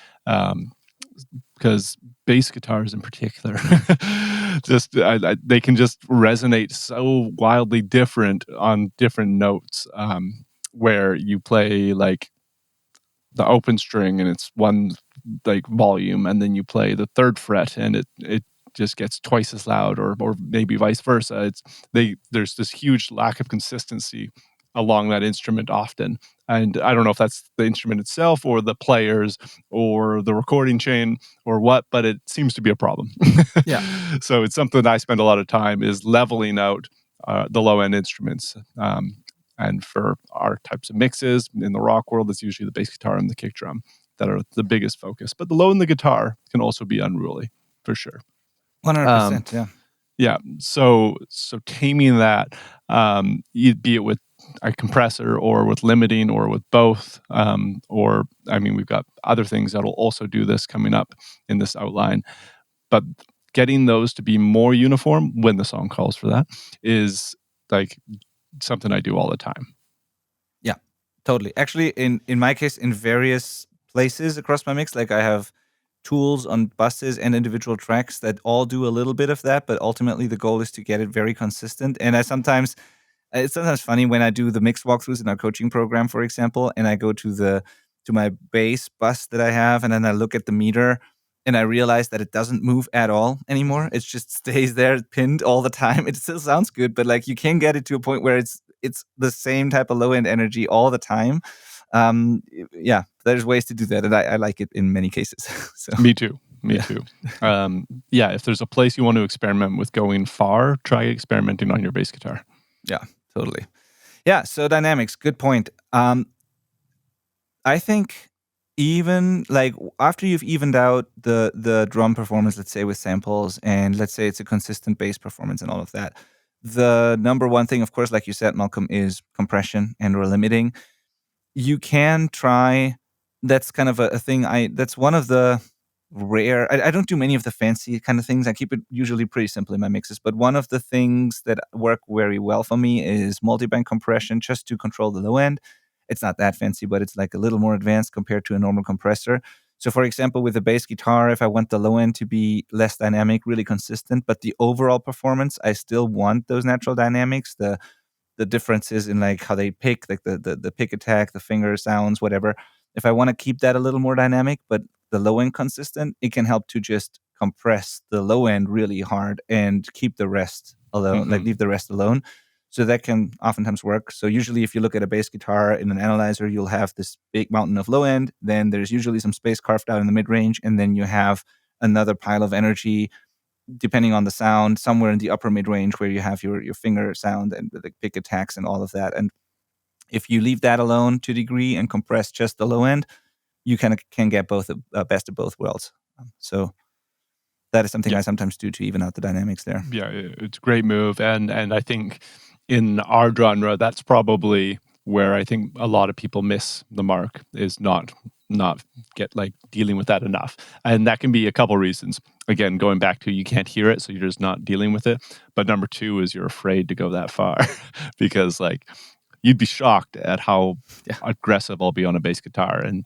because bass guitars in particular, they can just resonate so wildly different on different notes, where you play like the open string and it's one like volume, and then you play the third fret and it just gets twice as loud, or maybe vice versa. There's this huge lack of consistency along that instrument often. And I don't know if that's the instrument itself or the players or the recording chain or what, but it seems to be a problem. Yeah. So it's something that I spend a lot of time is leveling out the low end instruments. And for our types of mixes in the rock world, it's usually the bass guitar and the kick drum that are the biggest focus. But the low end, the guitar can also be unruly for sure. 100%, yeah. Yeah. So taming that, be it with a compressor or with limiting or with both, or I mean, we've got other things that'll also do this coming up in this outline. But getting those to be more uniform when the song calls for that is like something I do all the time. Yeah, totally. Actually, in my case, in various places across my mix, like I have tools on buses and individual tracks that all do a little bit of that, but ultimately the goal is to get it very consistent. And it's sometimes funny when I do the mix walkthroughs in our coaching program, for example, and I go to my bass bus that I have, and then I look at the meter and I realize that it doesn't move at all anymore. It just stays there pinned all the time. It still sounds good, but like you can get it to a point where it's the same type of low end energy all the time. There's ways to do that, and I like it in many cases. So. Me too. If there's a place you want to experiment with going far, try experimenting on your bass guitar. Yeah, totally. Yeah, so dynamics, good point. I think even like after you've evened out the drum performance, let's say with samples, and let's say it's a consistent bass performance and all of that, the number one thing, of course, like you said, Malcolm, is compression and or limiting. You can try. That's kind of a thing. That's one of the rare. I don't do many of the fancy kind of things. I keep it usually pretty simple in my mixes. But one of the things that work very well for me is multiband compression, just to control the low end. It's not that fancy, but it's like a little more advanced compared to a normal compressor. So, for example, with a bass guitar, if I want the low end to be less dynamic, really consistent, but the overall performance, I still want those natural dynamics, the differences in like how they pick, like the pick attack, the finger sounds, whatever. If I want to keep that a little more dynamic, but the low end consistent, it can help to just compress the low end really hard and keep the rest alone, like Mm-hmm. leave the rest alone. So that can oftentimes work. So usually if you look at a bass guitar in an analyzer, you'll have this big mountain of low end, then there's usually some space carved out in the mid range, and then you have another pile of energy depending on the sound, somewhere in the upper mid range where you have your finger sound and the pick attacks and all of that. And if you leave that alone to a degree and compress just the low end, you can get both best of both worlds. So that is something Yeah. I sometimes do to even out the dynamics there. Yeah, it's a great move, and I think in our genre, that's probably where I think a lot of people miss the mark, is not get like dealing with that enough, and that can be a couple reasons. Again, going back to, you can't hear it, so you're just not dealing with it. But number two is you're afraid to go that far because like you'd be shocked at how Yeah. aggressive I'll be on a bass guitar, and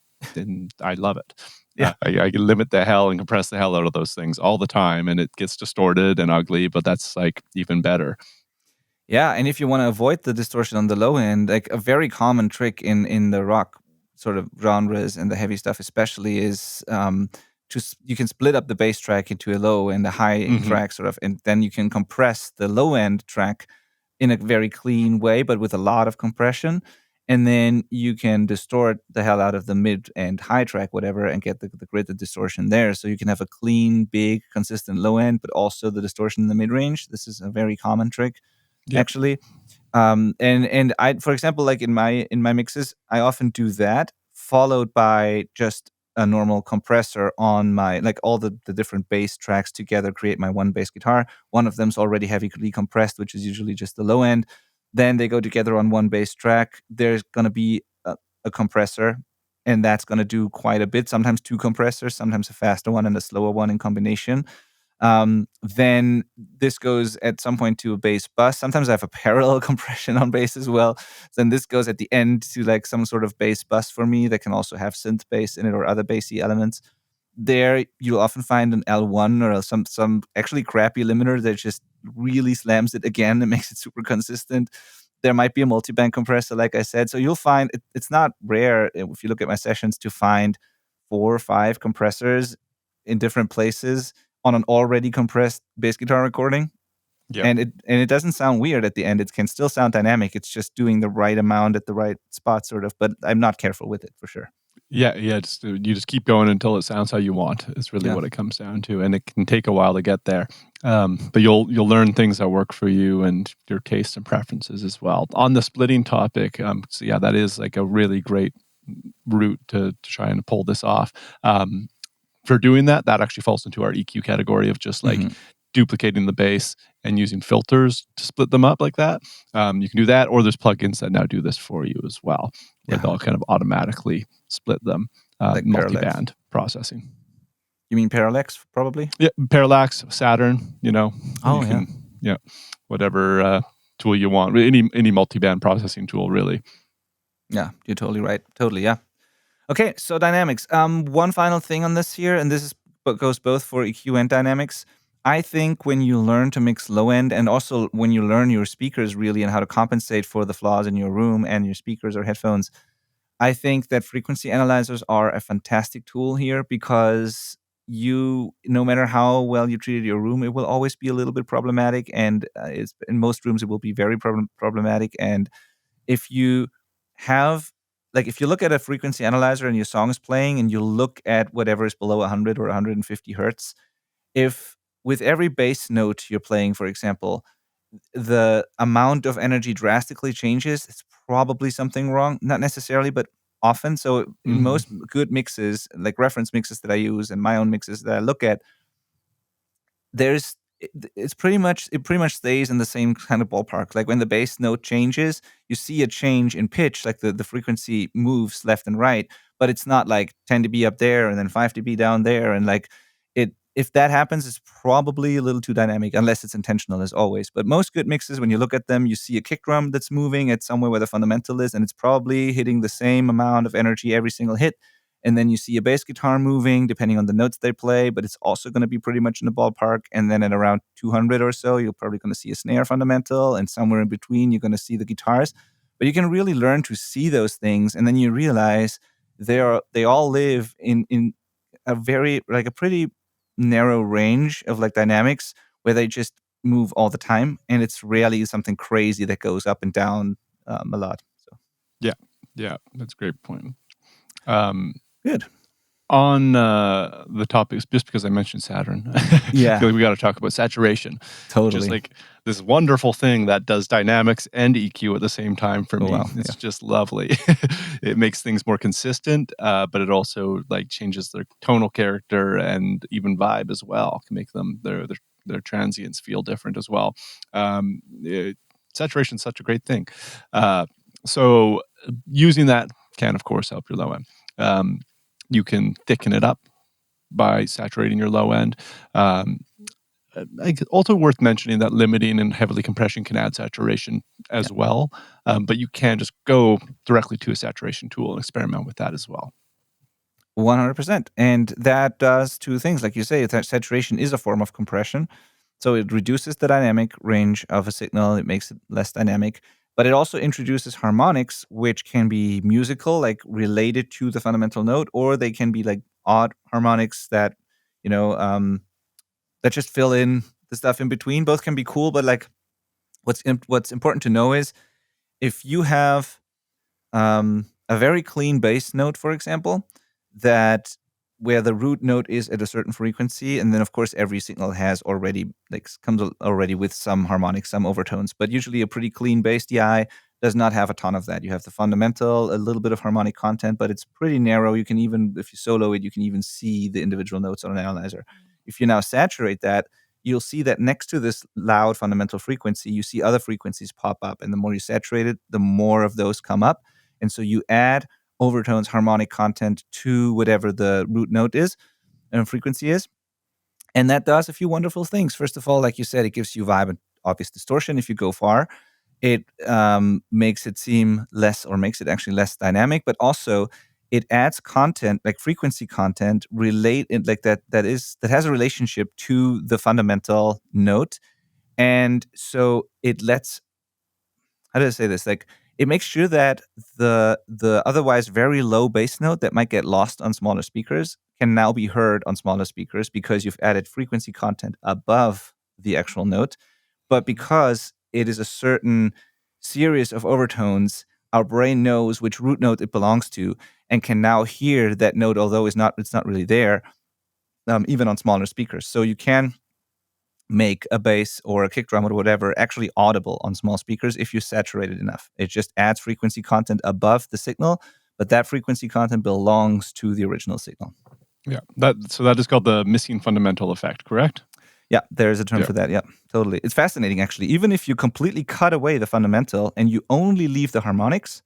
I love it. Yeah. I can limit the hell and compress the hell out of those things all the time, and it gets distorted and ugly, but that's like even better. Yeah, and if you want to avoid the distortion on the low end, like a very common trick in the rock sort of genres and the heavy stuff especially is you can split up the bass track into a low and a high Mm-hmm. track sort of, and then you can compress the low end track in a very clean way, but with a lot of compression. And then you can distort the hell out of the mid and high track, whatever, and get the grid, the distortion there. So you can have a clean, big, consistent low end, but also the distortion in the mid range. This is a very common trick, Yep. actually. And I, for example, like in my mixes, I often do that followed by just a normal compressor on my, like all the different bass tracks together create my one bass guitar. One of them's already heavily compressed, which is usually just the low end. Then they go together on one bass track. There's going to be a compressor, and that's going to do quite a bit. Sometimes two compressors, sometimes a faster one and a slower one in combination. Then this goes at some point to a bass bus. Sometimes I have a parallel compression on bass as well. Then this goes at the end to like some sort of bass bus for me that can also have synth bass in it or other bassy elements. There you'll often find an L1 or some actually crappy limiter that just really slams it again and makes it super consistent. There might be a multi-band compressor, like I said. So you'll find it's not rare if you look at my sessions to find 4 or 5 compressors in different places on an already compressed bass guitar recording. Yep. And it doesn't sound weird at the end. It can still sound dynamic. It's just doing the right amount at the right spot, sort of. But I'm not careful with it for sure. Yeah. You just keep going until it sounds how you want. Is really what it comes down to, and it can take a while to get there. But you'll learn things that work for you and your tastes and preferences as well. On the splitting topic, so yeah, that is like a really great route to try and pull this off. For doing that actually falls into our EQ category of just like duplicating the bass and using filters to split them up like that. You can do that, or there's plugins that now do this for you as well, where they'll kind of automatically split them, Like multi-band processing. You mean Parallax, probably? Yeah, Parallax, Saturn, Oh, you can, whatever tool you want, any multi-band processing tool, really. Yeah, you're totally right. Totally, yeah. Okay, so dynamics. One final thing on this here, and this is goes both for EQ and dynamics. I think when you learn to mix low end, and also when you learn your speakers really and how to compensate for the flaws in your room and your speakers or headphones, I think that frequency analyzers are a fantastic tool here because no matter how well you treated your room, it will always be a little bit problematic, and it's in most rooms it will be very problematic. And if you have, like, if you look at a frequency analyzer and your song is playing and you look at whatever is below 100 or 150 hertz, if with every bass note you're playing, for example, the amount of energy drastically changes, it's probably something wrong. Not necessarily, but often. So in most good mixes, like reference mixes that I use and my own mixes that I look at, it pretty much stays in the same kind of ballpark. Like when the bass note changes, you see a change in pitch, like the frequency moves left and right, but it's not like 10 dB up there and then 5 dB down there. And like if that happens, it's probably a little too dynamic, unless it's intentional, as always. But most good mixes, when you look at them, you see a kick drum that's moving at somewhere where the fundamental is, and it's probably hitting the same amount of energy every single hit. And then you see a bass guitar moving depending on the notes they play, but it's also going to be pretty much in the ballpark. And then at around 200 or so, you're probably going to see a snare fundamental, and somewhere in between, you're going to see the guitars. But you can really learn to see those things, and then you realize they all live in a pretty narrow range of like dynamics where they just move all the time, and it's rarely something crazy that goes up and down a lot. So yeah, that's a great point. Good. On the topics, just because I mentioned Saturn, Yeah. I feel like we got to talk about saturation. Totally. Just like this wonderful thing that does dynamics and EQ at the same time for me. Wow, It's just lovely. It makes things more consistent, but it also like changes their tonal character and even vibe as well. Can make them their transients feel different as well. Saturation is such a great thing. So using that can, of course, help your low end. You can thicken it up by saturating your low end. Also worth mentioning that limiting and heavily compression can add saturation as well, but you can just go directly to a saturation tool and experiment with that as well. 100%. And that does two things. Like you say, that saturation is a form of compression. So it reduces the dynamic range of a signal. It makes it less dynamic. But it also introduces harmonics, which can be musical, like related to the fundamental note, or they can be like odd harmonics that, that just fill in the stuff in between. Both can be cool, but like what's important to know is if you have a very clean bass note, for example, that where the root note is at a certain frequency, and then of course every signal has already comes already with some harmonics, some overtones, but usually a pretty clean bass DI does not have a ton of that. You have the fundamental, a little bit of harmonic content, but it's pretty narrow. You can even, if you solo it, you can even see the individual notes on an analyzer. If you now saturate that, you'll see that next to this loud fundamental frequency, you see other frequencies pop up, and the more you saturate it, the more of those come up. And so you add overtones, harmonic content to whatever the root note is and frequency is. And that does a few wonderful things. First of all, like you said, it gives you vibe and obvious distortion if you go far. It makes it seem less, or makes it actually less dynamic, but also it adds content, like frequency content, that has a relationship to the fundamental note. And so it lets, how do I say this? Like, it makes sure that the otherwise very low bass note that might get lost on smaller speakers can now be heard on smaller speakers because you've added frequency content above the actual note. But because it is a certain series of overtones, our brain knows which root note it belongs to and can now hear that note, although it's not really there, even on smaller speakers. So you can make a bass or a kick drum or whatever actually audible on small speakers if you saturate it enough. It just adds frequency content above the signal, but that frequency content belongs to the original signal. Yeah, that is called the missing fundamental effect, correct? Yeah, there's a term for that. Yeah, totally. It's fascinating, actually. Even if you completely cut away the fundamental and you only leave the harmonics,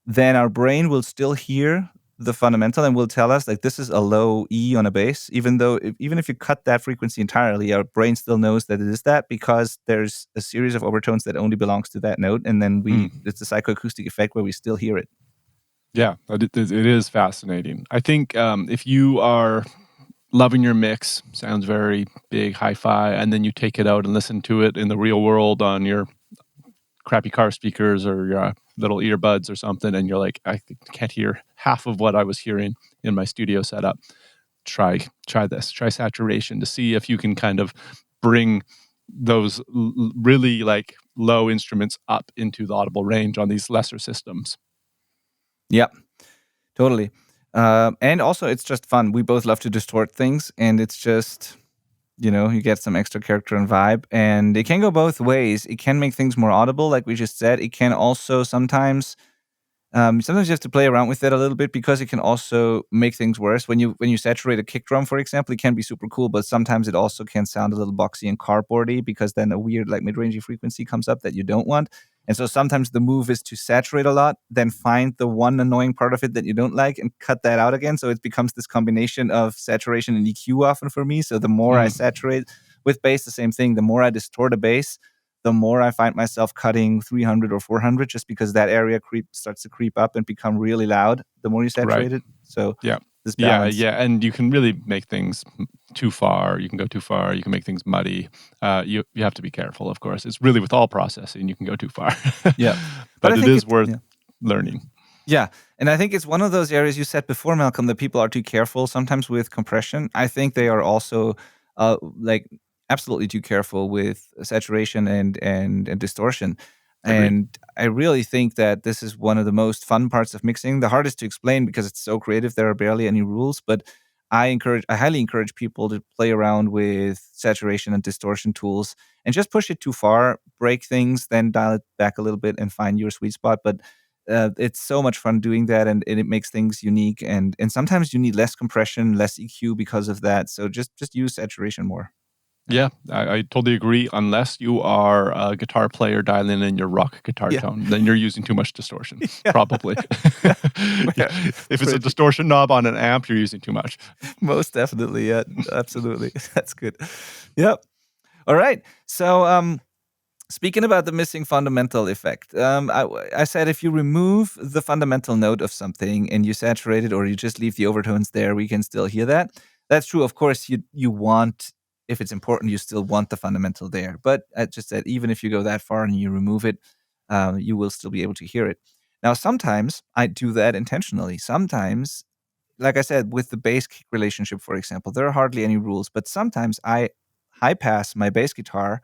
then our brain will still hear the fundamental and will tell us like this is a low E on a bass, even if you cut that frequency entirely, our brain still knows that it is that because there's a series of overtones that only belongs to that note, and then it's a psychoacoustic effect where we still hear it. Yeah, it is fascinating. I think if you are loving your mix, sounds very big, hi-fi, and then you take it out and listen to it in the real world on your crappy car speakers or your little earbuds or something, and you're like, I can't hear half of what I was hearing in my studio setup. Try saturation to see if you can kind of bring those really like low instruments up into the audible range on these lesser systems. Yeah, totally. And also, it's just fun. We both love to distort things, and it's just, you get some extra character and vibe. And it can go both ways. It can make things more audible, like we just said. It can also sometimes Sometimes you have to play around with it a little bit because it can also make things worse. When you saturate a kick drum, for example, it can be super cool, but sometimes it also can sound a little boxy and cardboardy because then a weird like mid-rangey frequency comes up that you don't want. And so sometimes the move is to saturate a lot, then find the one annoying part of it that you don't like and cut that out again. So it becomes this combination of saturation and EQ often for me. So the more I saturate with bass, the same thing, the more I distort a bass, the more I find myself cutting 300 or 400 just because that area starts to creep up and become really loud the more you saturate it. So this balance. Yeah. And you can really make things too far. You can go too far. You can make things muddy. You have to be careful, of course. It's really with all processing, you can go too far. Yeah. But it is worth learning. Yeah. And I think it's one of those areas you said before, Malcolm, that people are too careful sometimes with compression. I think they are also like absolutely too careful with saturation and distortion. Agreed. And I really think that this is one of the most fun parts of mixing. The hardest to explain because it's so creative. There are barely any rules, but I highly encourage people to play around with saturation and distortion tools and just push it too far, break things, then dial it back a little bit and find your sweet spot. But it's so much fun doing that, and it makes things unique. And sometimes you need less compression, less EQ because of that. So just use saturation more. Yeah, I totally agree. Unless you are a guitar player dialing in your rock guitar tone, then you're using too much distortion, probably. If it's a distortion knob on an amp, you're using too much. Most definitely, yeah, absolutely. That's good. Yep. All right. So, speaking about the missing fundamental effect, I said if you remove the fundamental note of something and you saturate it or you just leave the overtones there, we can still hear that. That's true. Of course, you want, if it's important, you still want the fundamental there. But I just said, even if you go that far and you remove it, you will still be able to hear it. Now, sometimes I do that intentionally. Sometimes, like I said, with the bass kick relationship, for example, there are hardly any rules. But sometimes I high pass my bass guitar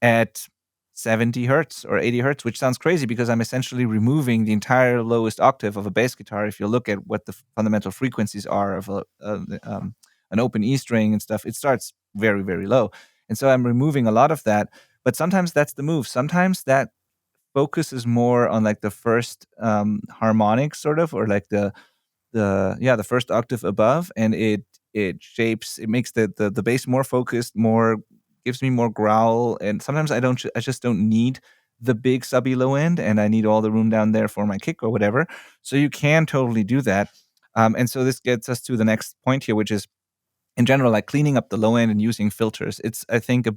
at 70 hertz or 80 hertz, which sounds crazy because I'm essentially removing the entire lowest octave of a bass guitar. If you look at what the fundamental frequencies are of an open E string and stuff, it starts very, very low. And so I'm removing a lot of that. But sometimes that's the move. Sometimes that focuses more on like the first harmonic sort of, or like the first octave above, and it makes the bass more focused, more gives me more growl. And sometimes I just don't need the big subby low end, and I need all the room down there for my kick or whatever. So you can totally do that. And so this gets us to the next point here, which is in general, like cleaning up the low end and using filters. It's, I think, a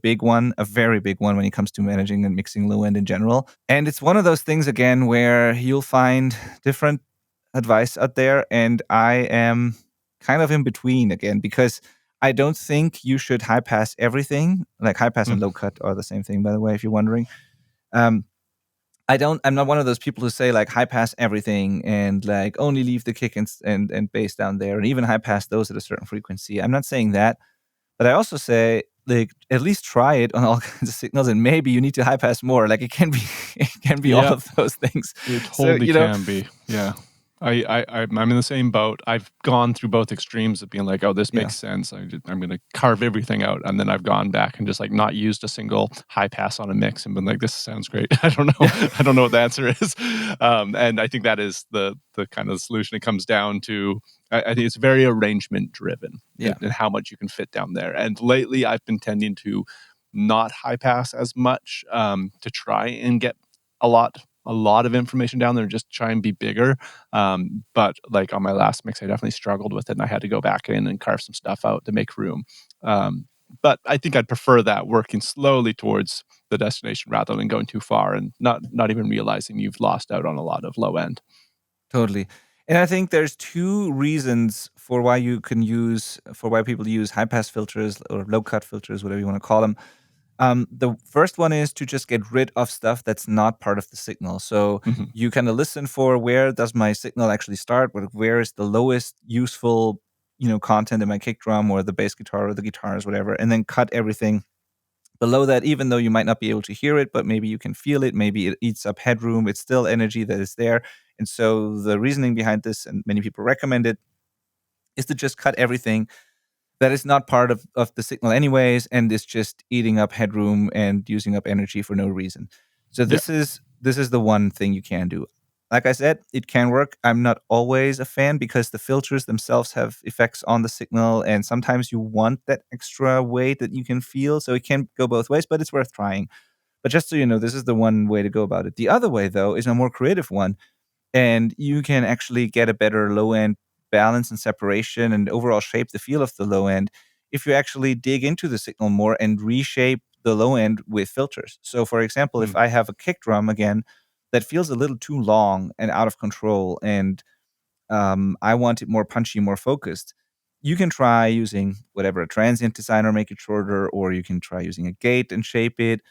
very big one when it comes to managing and mixing low end in general. And it's one of those things, again, where you'll find different advice out there. And I am kind of in between again, because I don't think you should high pass everything. Like high pass and low cut are the same thing, by the way, if you're wondering. I'm not one of those people who say like high pass everything and like only leave the kick and bass down there and even high pass those at a certain frequency. I'm not saying that, but I also say like at least try it on all kinds of signals, and maybe you need to high pass more. Like it can be all of those things. It totally can be. Yeah. I'm in the same boat. I've gone through both extremes of being like, oh, this makes sense. I'm going to carve everything out. And then I've gone back and just like not used a single high pass on a mix and been like, this sounds great. I don't know. I don't know what the answer is. And I think that is the kind of solution. It comes down to, I think it's very arrangement driven and how much you can fit down there. And lately I've been tending to not high pass as much to try and get a lot of information down there and just try and be bigger. But like on my last mix, I definitely struggled with it and I had to go back in and carve some stuff out to make room. But I think I'd prefer that, working slowly towards the destination rather than going too far and not even realizing you've lost out on a lot of low end. Totally. And I think there's two reasons for why people use high pass filters or low cut filters, whatever you want to call them. The first one is to just get rid of stuff that's not part of the signal. So you kind of listen for, where does my signal actually start? Where is the lowest useful, content in my kick drum or the bass guitar or the guitars, whatever, and then cut everything below that, even though you might not be able to hear it, but maybe you can feel it. Maybe it eats up headroom. It's still energy that is there. And so the reasoning behind this, and many people recommend it, is to just cut everything that is not part of the signal anyways, and is just eating up headroom and using up energy for no reason. So this is the one thing you can do. like I said, it can work. I'm not always a fan because the filters themselves have effects on the signal, and sometimes you want that extra weight that you can feel. So it can go both ways, but it's worth trying. But just so you know, this is the one way to go about it. The other way, though, is a more creative one, and you can actually get a better low end balance and separation and overall shape the feel of the low end if you actually dig into the signal more and reshape the low end with filters. So, for example, if Mm. I have a kick drum again that feels a little too long and out of control, and I want it more punchy, more focused, you can try using whatever a transient designer, make it shorter, or you can try using a gate and shape it,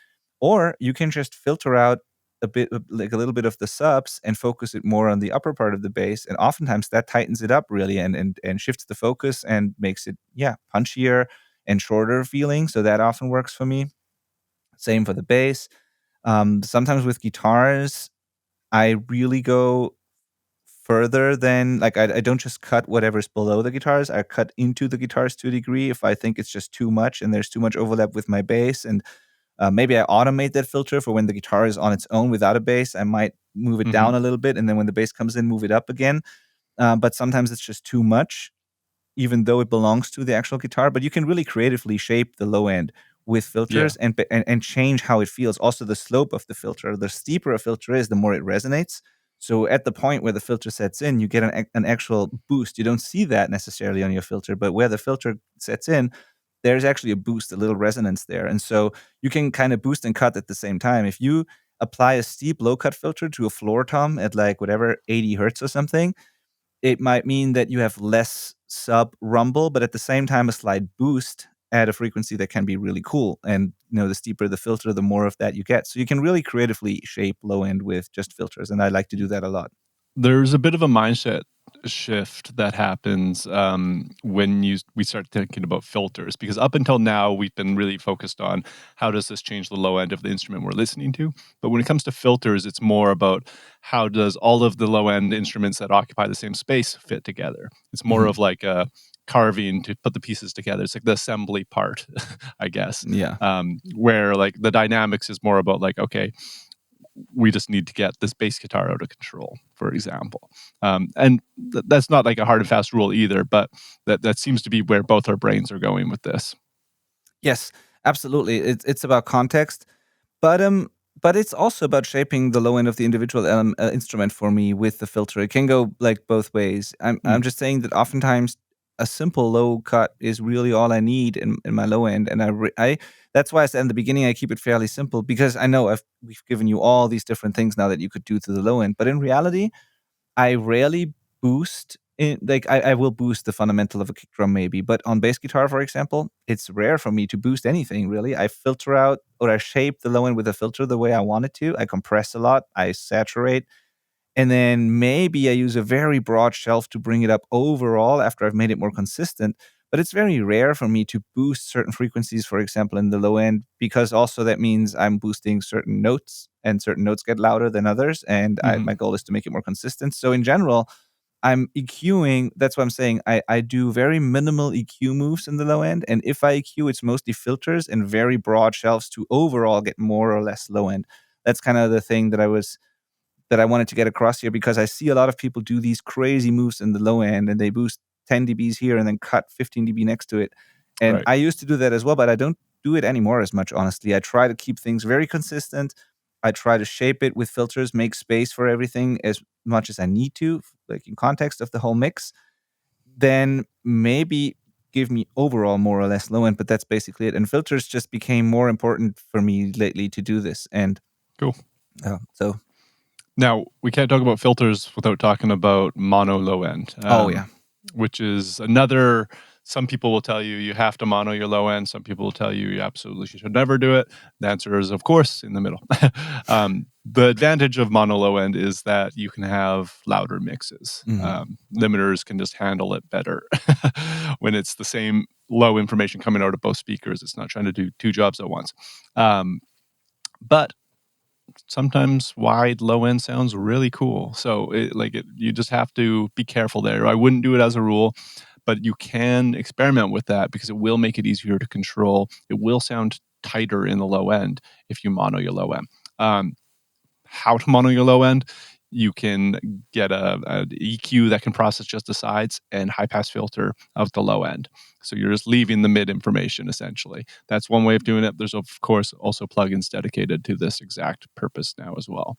or you can just filter out a bit, like a little bit of the subs and focus it more on the upper part of the bass. And oftentimes that tightens it up really and shifts the focus and makes it, yeah, punchier and shorter feeling. So that often works for me. Same for the bass. Sometimes with guitars, I really go further than like I don't just cut whatever's below the guitars. I cut into the guitars to a degree if I think it's just too much and there's too much overlap with my bass. And maybe I automate that filter for when the guitar is on its own without a bass. I might move it Hmm. down a little bit, and then when the bass comes in, move it up again. But sometimes it's just too much, even though it belongs to the actual guitar. But you can really creatively shape the low end with Yeah. filters and change how it feels. Also, the slope of the filter. The steeper a filter is, the more it resonates. So at the point where the filter sets in, you get an actual boost. You don't see that necessarily on your filter, but where the filter sets in, there's actually a boost, a little resonance there. And so you can kind of boost and cut at the same time. If you apply a steep low cut filter to a floor tom at like whatever 80 hertz or something, it might mean that you have less sub rumble, but at the same time a slight boost at a frequency that can be really cool. And the steeper the filter, the more of that you get. So you can really creatively shape low end with just filters, and I like to do that a lot. There's a bit of a mindset shift that happens when we start thinking about filters, because up until now we've been really focused on how does this change the low end of the instrument we're listening to. But when it comes to filters, it's more about how does all of the low end instruments that occupy the same space fit together. It's more Mhm. of like a carving to put the pieces together. It's like the assembly part, I guess, Yeah. where like the dynamics is more about like, okay, we just need to get this bass guitar out of control, for example. And that's not like a hard and fast rule either, but that seems to be where both our brains are going with this. Yes, absolutely. It's about context, but it's also about shaping the low end of the individual instrument for me with the filter. It can go like both ways. I'm Mm. just saying that oftentimes a simple low cut is really all I need in my low end, and I that's why I said in the beginning I keep it fairly simple because I know we've given you all these different things now that you could do to the low end, but in reality I rarely boost in like I will boost the fundamental of a kick drum maybe, but on bass guitar, for example, it's rare for me to boost anything really. I filter out or I shape the low end with a filter the way I want it to. I compress a lot, I saturate, and then maybe I use a very broad shelf to bring it up overall after I've made it more consistent. But it's very rare for me to boost certain frequencies, for example, in the low end, because also that means I'm boosting certain notes and certain notes get louder than others. And Hmm. my goal is to make it more consistent. So in general, I'm EQing. That's what I'm saying. I do very minimal EQ moves in the low end. And if I EQ, it's mostly filters and very broad shelves to overall get more or less low end. That's kind of the thing that I wanted to get across here because I see a lot of people do these crazy moves in the low end and they boost 10 dBs here and then cut 15 dB next to it. And Right. I used to do that as well, but I don't do it anymore as much, honestly. I try to keep things very consistent. I try to shape it with filters, make space for everything as much as I need to, like in context of the whole mix. Then maybe give me overall more or less low end, but that's basically it. And filters just became more important for me lately to do this. And Cool. so, Now, we can't talk about filters without talking about mono low end, oh yeah. which is another. Some people will tell you have to mono your low end. Some people will tell you absolutely should never do it. The answer is, of course, in the middle. The advantage of mono low end is that you can have louder mixes. Mhm. Limiters can just handle it better when it's the same low information coming out of both speakers. It's not trying to do two jobs at once. But sometimes wide low end sounds really cool. So you just have to be careful there. I wouldn't do it as a rule, but you can experiment with that because it will make it easier to control. It will sound tighter in the low end if you mono your low end. How to mono your low end? you can get a EQ that can process just the sides and high pass filter out the low end. So you're just leaving the mid information essentially. That's one way of doing it. There's of course also plugins dedicated to this exact purpose now as well.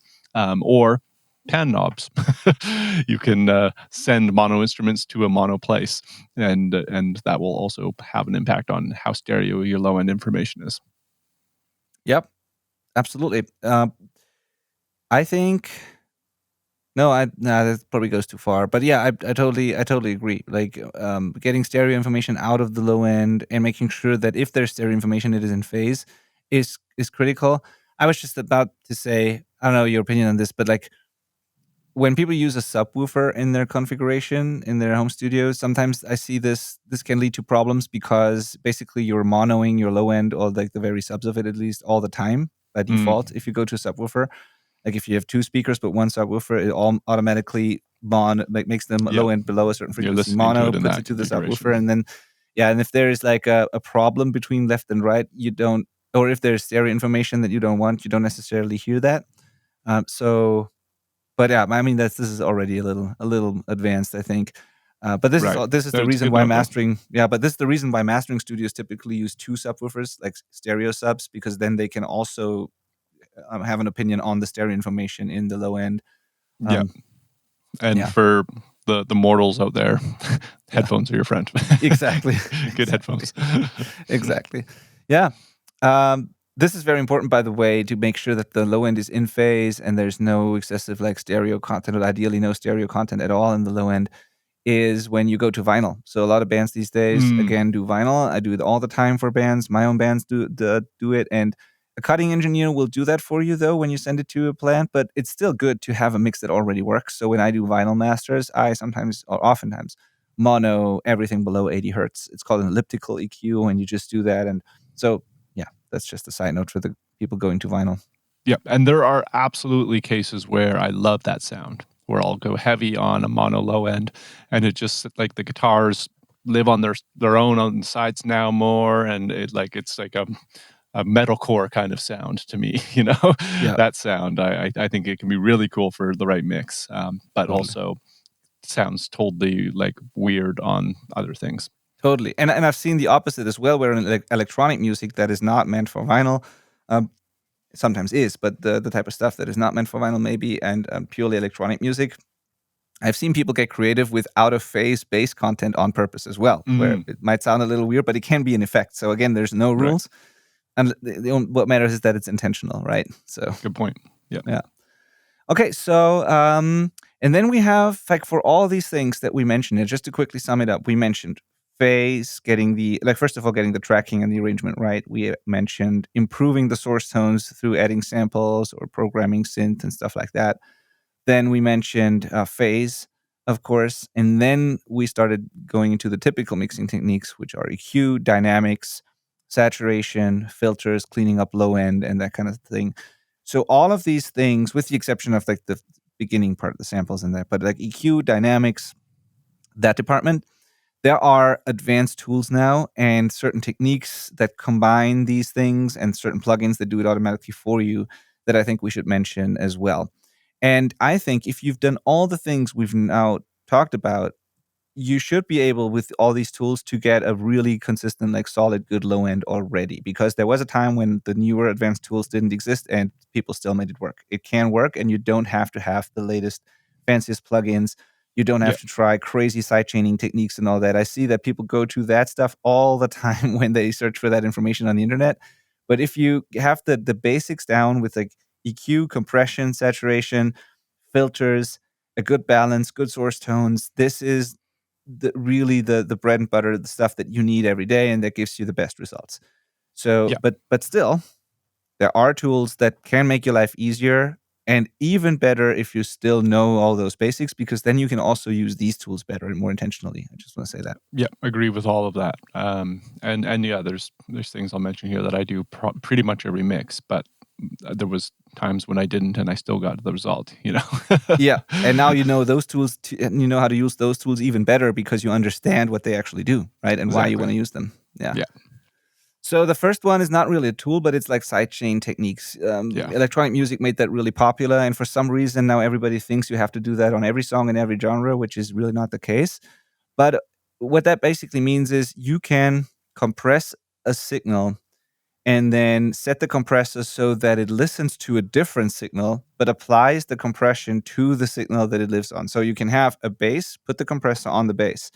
Or pan knobs. You can send mono instruments to a mono place, and that will also have an impact on how stereo your low end information is. Yep, absolutely. I think that probably goes too far. But yeah, I totally agree. Like getting stereo information out of the low end and making sure that if there's stereo information, it is in phase is critical. I was just about to say, I don't know your opinion on this, but like when people use a subwoofer in their configuration in their home studios, sometimes I see this can lead to problems because basically you're monoing your low end or like the very subs of it at least all the time by default. If you go to a subwoofer, like if you have two speakers but one subwoofer, it all automatically makes them low end below a certain frequency mono, puts it to the subwoofer, and then and if there is like a problem between left and right, you don't, or if there's stereo information that you don't want, you don't necessarily hear that. But yeah, I mean this is already a little advanced, I think. But this is the reason why mastering. Yeah, but this is the reason why mastering studios typically use two subwoofers, like stereo subs, because then they can also have an opinion on the stereo information in the low end. For the mortals out there, headphones are your friend. Exactly. Good headphones. Exactly. Yeah. This is very important, by the way, to make sure that the low end is in phase and there's no excessive like stereo content, or ideally no stereo content at all in the low end, is when you go to vinyl. So a lot of bands these days, again, do vinyl. I do it all the time for bands. My own bands do it. And a cutting engineer will do that for you, though, when you send it to a plant. But it's still good to have a mix that already works. So when I do vinyl masters, I sometimes, or oftentimes, mono everything below 80 hertz. It's called an elliptical EQ, and you just do that. And so, that's just a side note for the people going to vinyl. Yeah, and there are absolutely cases where I love that sound, where I'll go heavy on a mono low end, and it just like the guitars live on their own on the sides now more, and it's like a metalcore kind of sound to me, that sound. I think it can be really cool for the right mix, but also sounds totally like weird on other things. Totally. And I've seen the opposite as well, where in electronic music that is not meant for vinyl, sometimes is, but the type of stuff that is not meant for vinyl maybe, and purely electronic music, I've seen people get creative with out-of-phase bass content on purpose as well, where it might sound a little weird, but it can be an effect. So again, there's no rules. And what matters is that it's intentional, right? So good point. Yeah. Okay, so and then we have, like, for all these things that we mentioned, and just to quickly sum it up, we mentioned phase, getting first of all, getting the tracking and the arrangement right. We mentioned improving the source tones through adding samples or programming synth and stuff like that. Then we mentioned phase, of course, and then we started going into the typical mixing techniques, which are EQ, dynamics, saturation, filters, cleaning up low end, and that kind of thing. So all of these things, with the exception of like the beginning part of the samples in there, but like EQ, dynamics, that department, there are advanced tools now and certain techniques that combine these things and certain plugins that do it automatically for you that I think we should mention as well. And I think if you've done all the things we've now talked about, you should be able, with all these tools, to get a really consistent, like solid, good low end already. Because there was a time when the newer advanced tools didn't exist and people still made it work. It can work, and you don't have to have the latest, fanciest plugins. You don't have to try crazy sidechaining techniques and all that. I see that people go to that stuff all the time when they search for that information on the internet. But if you have the basics down with like EQ, compression, saturation, filters, a good balance, good source tones, this is really the bread and butter, the stuff that you need every day, and that gives you the best results. So, but still, there are tools that can make your life easier, and even better if you still know all those basics, because then you can also use these tools better and more intentionally. I just want to say that. Yeah, agree with all of that. And yeah, there's things I'll mention here that I do pretty much every mix, but there was times when I didn't, and I still got the result, Yeah, and now you know those tools, and you know how to use those tools even better because you understand what they actually do, right? And why you want to use them. Yeah. So the first one is not really a tool, but it's like sidechain techniques. Yeah. Electronic music made that really popular, and for some reason now everybody thinks you have to do that on every song in every genre, which is really not the case. But what that basically means is you can compress a signal and then set the compressor so that it listens to a different signal, but applies the compression to the signal that it lives on. So you can have a bass, put the compressor on the bass.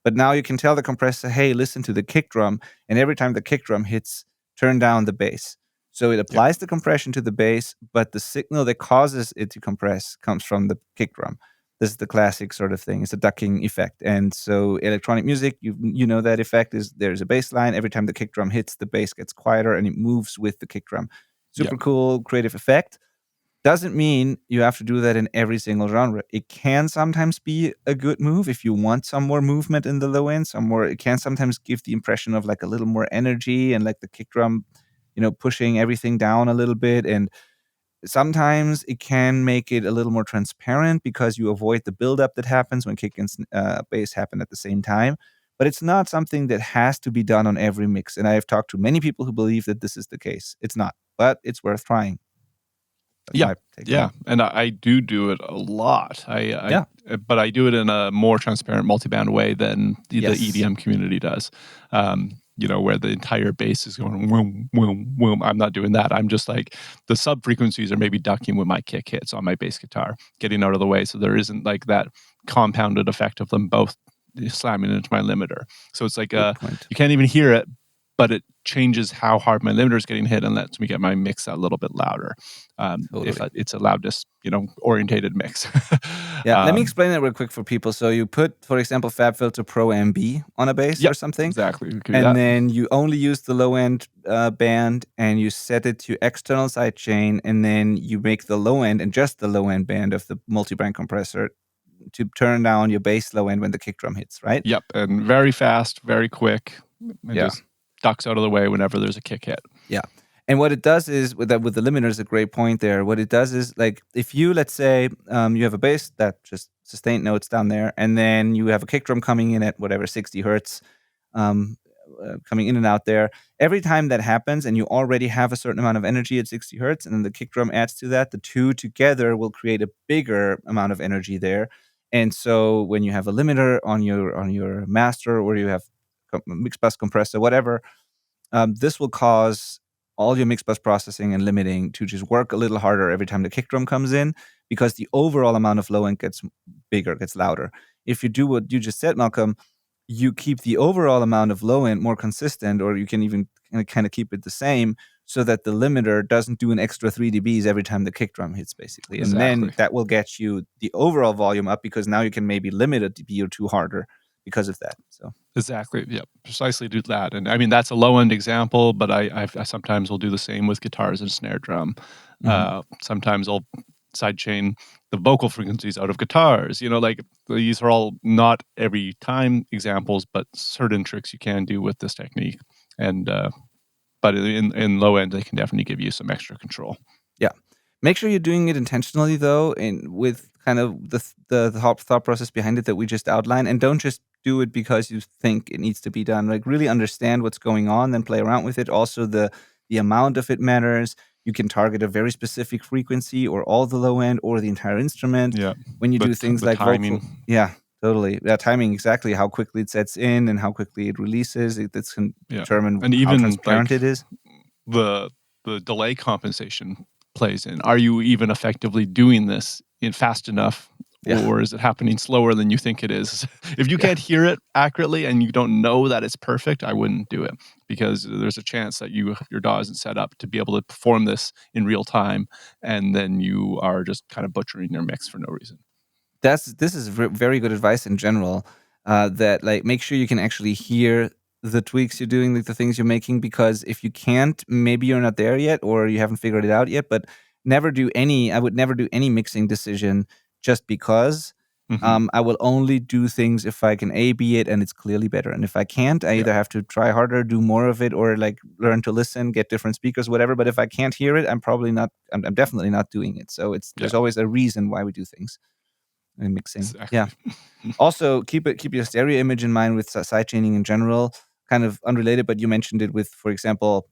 But now you can tell the compressor, hey, listen to the kick drum. And every time the kick drum hits, turn down the bass. So it applies the compression to the bass, but the signal that causes it to compress comes from the kick drum. This is the classic sort of thing. It's a ducking effect. And so electronic music, you know that effect is there's a bass line. Every time the kick drum hits, the bass gets quieter and it moves with the kick drum. Super cool, creative effect. Doesn't mean you have to do that in every single genre. It can sometimes be a good move if you want some more movement in the low end. It can sometimes give the impression of like a little more energy and like the kick drum, pushing everything down a little bit. And sometimes it can make it a little more transparent because you avoid the buildup that happens when kick and bass happen at the same time. But it's not something that has to be done on every mix. And I have talked to many people who believe that this is the case. It's not, but it's worth trying. That's my take on it. And I do it a lot. But I do it in a more transparent multiband way than the EDM community does. Where the entire bass is going whoom, whoom, whoom. I'm not doing that. I'm just like the sub frequencies are maybe ducking when my kick hits on my bass guitar, getting out of the way, so there isn't like that compounded effect of them both slamming into my limiter. So it's like you can't even hear it, but it changes how hard my limiter is getting hit and lets me get my mix a little bit louder. If it's a loudness, orientated mix. Let me explain that real quick for people. So you put, for example, FabFilter Pro MB on a bass or something. Exactly. Then you only use the low end band and you set it to external sidechain, and then you make the low end and just the low end band of the multi-band compressor to turn down your bass low end when the kick drum hits, right? Yep, and very fast, very quick. Just ducks out of the way whenever there's a kick hit. Yeah. And what it does is, with the limiter is a great point there. What it does is, like, if you, let's say, you have a bass that just sustained notes down there, and then you have a kick drum coming in at whatever, 60 hertz, coming in and out there. Every time that happens, and you already have a certain amount of energy at 60 hertz, and then the kick drum adds to that, the two together will create a bigger amount of energy there. And so when you have a limiter on your master, or you have mix bus compressor, whatever, this will cause all your mix bus processing and limiting to just work a little harder every time the kick drum comes in, because the overall amount of low end gets bigger, gets louder. If you do what you just said, Malcolm, you keep the overall amount of low end more consistent, or you can even kind of keep it the same, so that the limiter doesn't do an extra 3 dBs every time the kick drum hits, basically. And then that will get you the overall volume up, because now you can maybe limit a dB or two harder because of that. So exactly, yeah, precisely do that. And I mean, that's a low end example, but I sometimes will do the same with guitars and snare drum. Sometimes I'll sidechain the vocal frequencies out of guitars. Like, these are all not every time examples, but certain tricks you can do with this technique. And but in low end, they can definitely give you some extra control. Yeah. Make sure you're doing it intentionally, though, and with kind of the thought process behind it that we just outlined. And don't just do it because you think it needs to be done. Like, really understand what's going on, then play around with it. Also, the amount of it matters. You can target a very specific frequency, or all the low end, or the entire instrument. Yeah. When you do things like timing. vocal. Yeah, totally. Yeah, timing, exactly. How quickly it sets in and how quickly it releases. This can determine and even how transparent it is. The delay compensation plays in. Are you even effectively doing this in fast enough? Or is it happening slower than you think it is? If you can't hear it accurately and you don't know that it's perfect, I wouldn't do it, because there's a chance that your DAW isn't set up to be able to perform this in real time, and then you are just kind of butchering your mix for no reason. This is very good advice in general. That, like, make sure you can actually hear the tweaks you're doing, like the things you're making, because if you can't, maybe you're not there yet, or you haven't figured it out yet. But I would never do any mixing decision just because. I will only do things if I can A/B it and it's clearly better. And if I can't, I either have to try harder, do more of it, or like learn to listen, get different speakers, whatever. But if I can't hear it, I'm definitely not doing it. So there's always a reason why we do things in mixing. Exactly. Yeah. Also, keep your stereo image in mind with sidechaining in general. kind of unrelated, but you mentioned it with, for example,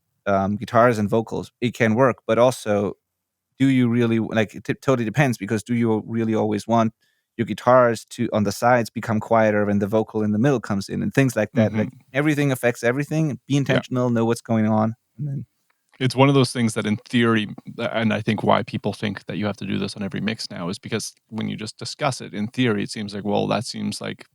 guitars and vocals. It can work, but also, do you really like? It totally depends, because do you really always want your guitars to on the sides become quieter when the vocal in the middle comes in, and things like that? Like, everything affects everything. Be intentional, know what's going on, and then It's one of those things that in theory, and I think why people think that you have to do this on every mix now is because when you just discuss it, in theory, it seems like, well, that seems like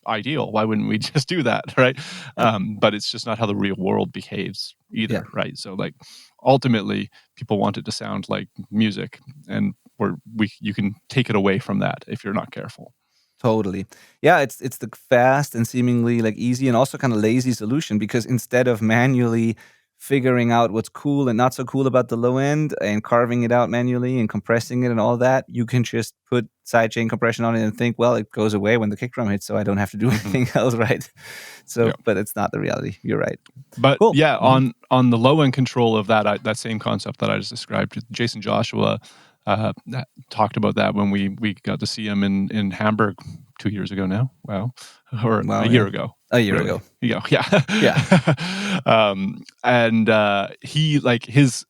ideal. Why wouldn't we just do that, right? But it's just not how the real world behaves either, Yeah. right? So like ultimately, people want it to sound like music, and you can take it away from that if you're not careful. Totally. Yeah, it's the fast and seemingly like easy and also kind of lazy solution, because instead of manually figuring out what's cool and not so cool about the low end and carving it out manually and compressing it and all that, you can just put sidechain compression on it and think, well, it goes away when the kick drum hits, so I don't have to do anything else, right? So, Yeah. but it's not the reality. You're right. But Cool. yeah, on the low end control of that same concept that I just described, Jason Joshua talked about that when we got to see him in Hamburg 2 years ago now. Wow, or Wow, a year yeah. ago. A year really. ago. Yeah, yeah, Yeah. and he like his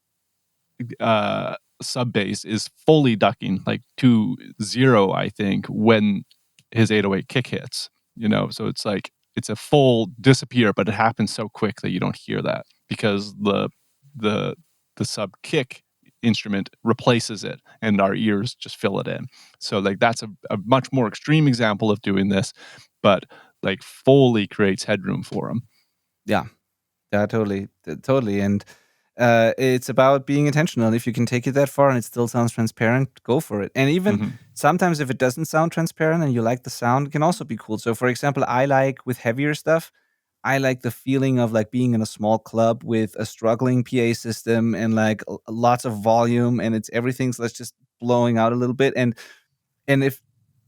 sub bass is fully ducking like to 0, I think, when his 808 kick hits. So it's like it's a full disappear, but it happens so quick that you don't hear that because the sub kick instrument replaces it and our ears just fill it in. So like that's a much more extreme example of doing this, but like fully creates headroom for him. Yeah. Yeah, totally. Totally. And it's about being intentional. If you can take it that far and it still sounds transparent, go for it. And even sometimes if it doesn't sound transparent and you like the sound, it can also be cool. So, for example, I like with heavier stuff, I like the feeling of like being in a small club with a struggling PA system and like lots of volume, and it's everything's that's just blowing out a little bit. And if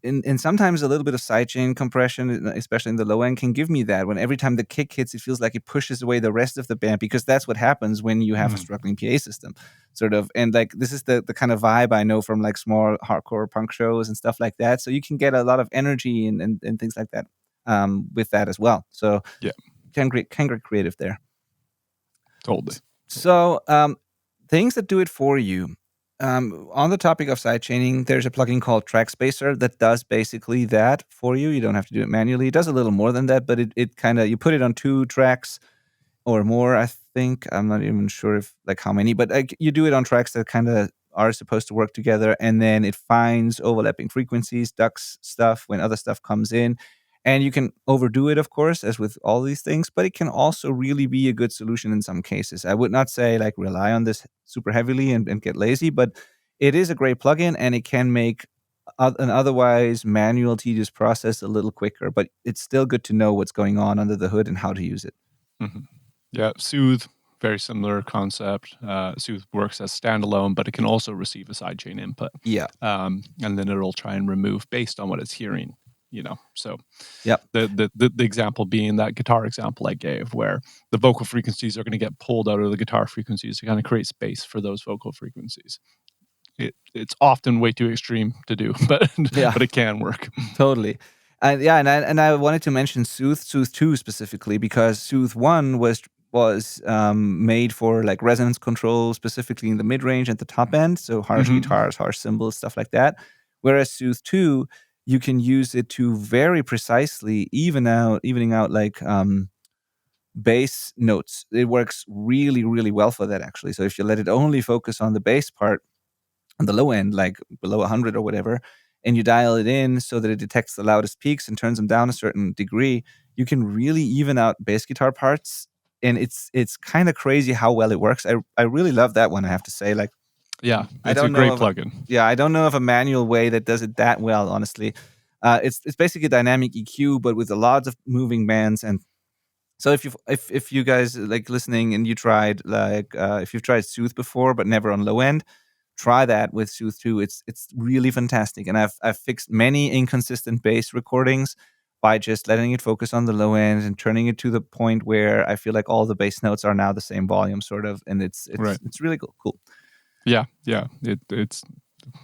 and sometimes a little bit of sidechain compression, especially in the low end, can give me that. When every time the kick hits, it feels like it pushes away the rest of the band, because that's what happens when you have a struggling PA system, sort of. And like this is the kind of vibe I know from like small hardcore punk shows and stuff like that. So you can get a lot of energy and things like that with that as well. So Yeah, can get creative there. totally. So things that do it for you. On the topic of sidechaining, there's a plugin called Track Spacer that does basically that for you. You don't have to do it manually. It does a little more than that, but it kind of, you put it on 2 tracks or more, I think. I'm not even sure if like how many, but like you do it on tracks that kind of are supposed to work together, and then it finds overlapping frequencies, ducks stuff when other stuff comes in. And you can overdo it, of course, as with all these things, but it can also really be a good solution in some cases. I would not say like rely on this super heavily and get lazy, but it is a great plugin and it can make an otherwise manual, tedious process a little quicker. But it's still good to know what's going on under the hood and how to use it. Yeah, Soothe, very similar concept. Soothe works as standalone, but it can also receive a sidechain input. Yeah. And then it'll try and remove based on what it's hearing. So Yep. the example being that guitar example I gave, where the vocal frequencies are going to get pulled out of the guitar frequencies to kind of create space for those vocal frequencies. It's often way too extreme to do, but it can work. Totally. And I wanted to mention Soothe 2 specifically, because Soothe 1 was made for like resonance control, specifically in the mid range and the top end, so harsh guitars, harsh cymbals, stuff like that. Whereas Soothe 2, you can use it to very precisely evening out like bass notes. It works really, really well for that, actually. So if you let it only focus on the bass part on the low end, like below 100 or whatever, and you dial it in so that it detects the loudest peaks and turns them down a certain degree, you can really even out bass guitar parts. And it's kind of crazy how well it works. I really love that one, I have to say. Like, yeah, I it's don't a great know plugin. I don't know of a manual way that does it that well, honestly. It's basically dynamic EQ, but with a lot of moving bands. And so if you guys like listening and you tried like if you've tried Soothe before but never on low end, try that with Soothe 2. It's really fantastic, and I've fixed many inconsistent bass recordings by just letting it focus on the low end and turning it to the point where I feel like all the bass notes are now the same volume, sort of, and it's really cool. Yeah. It's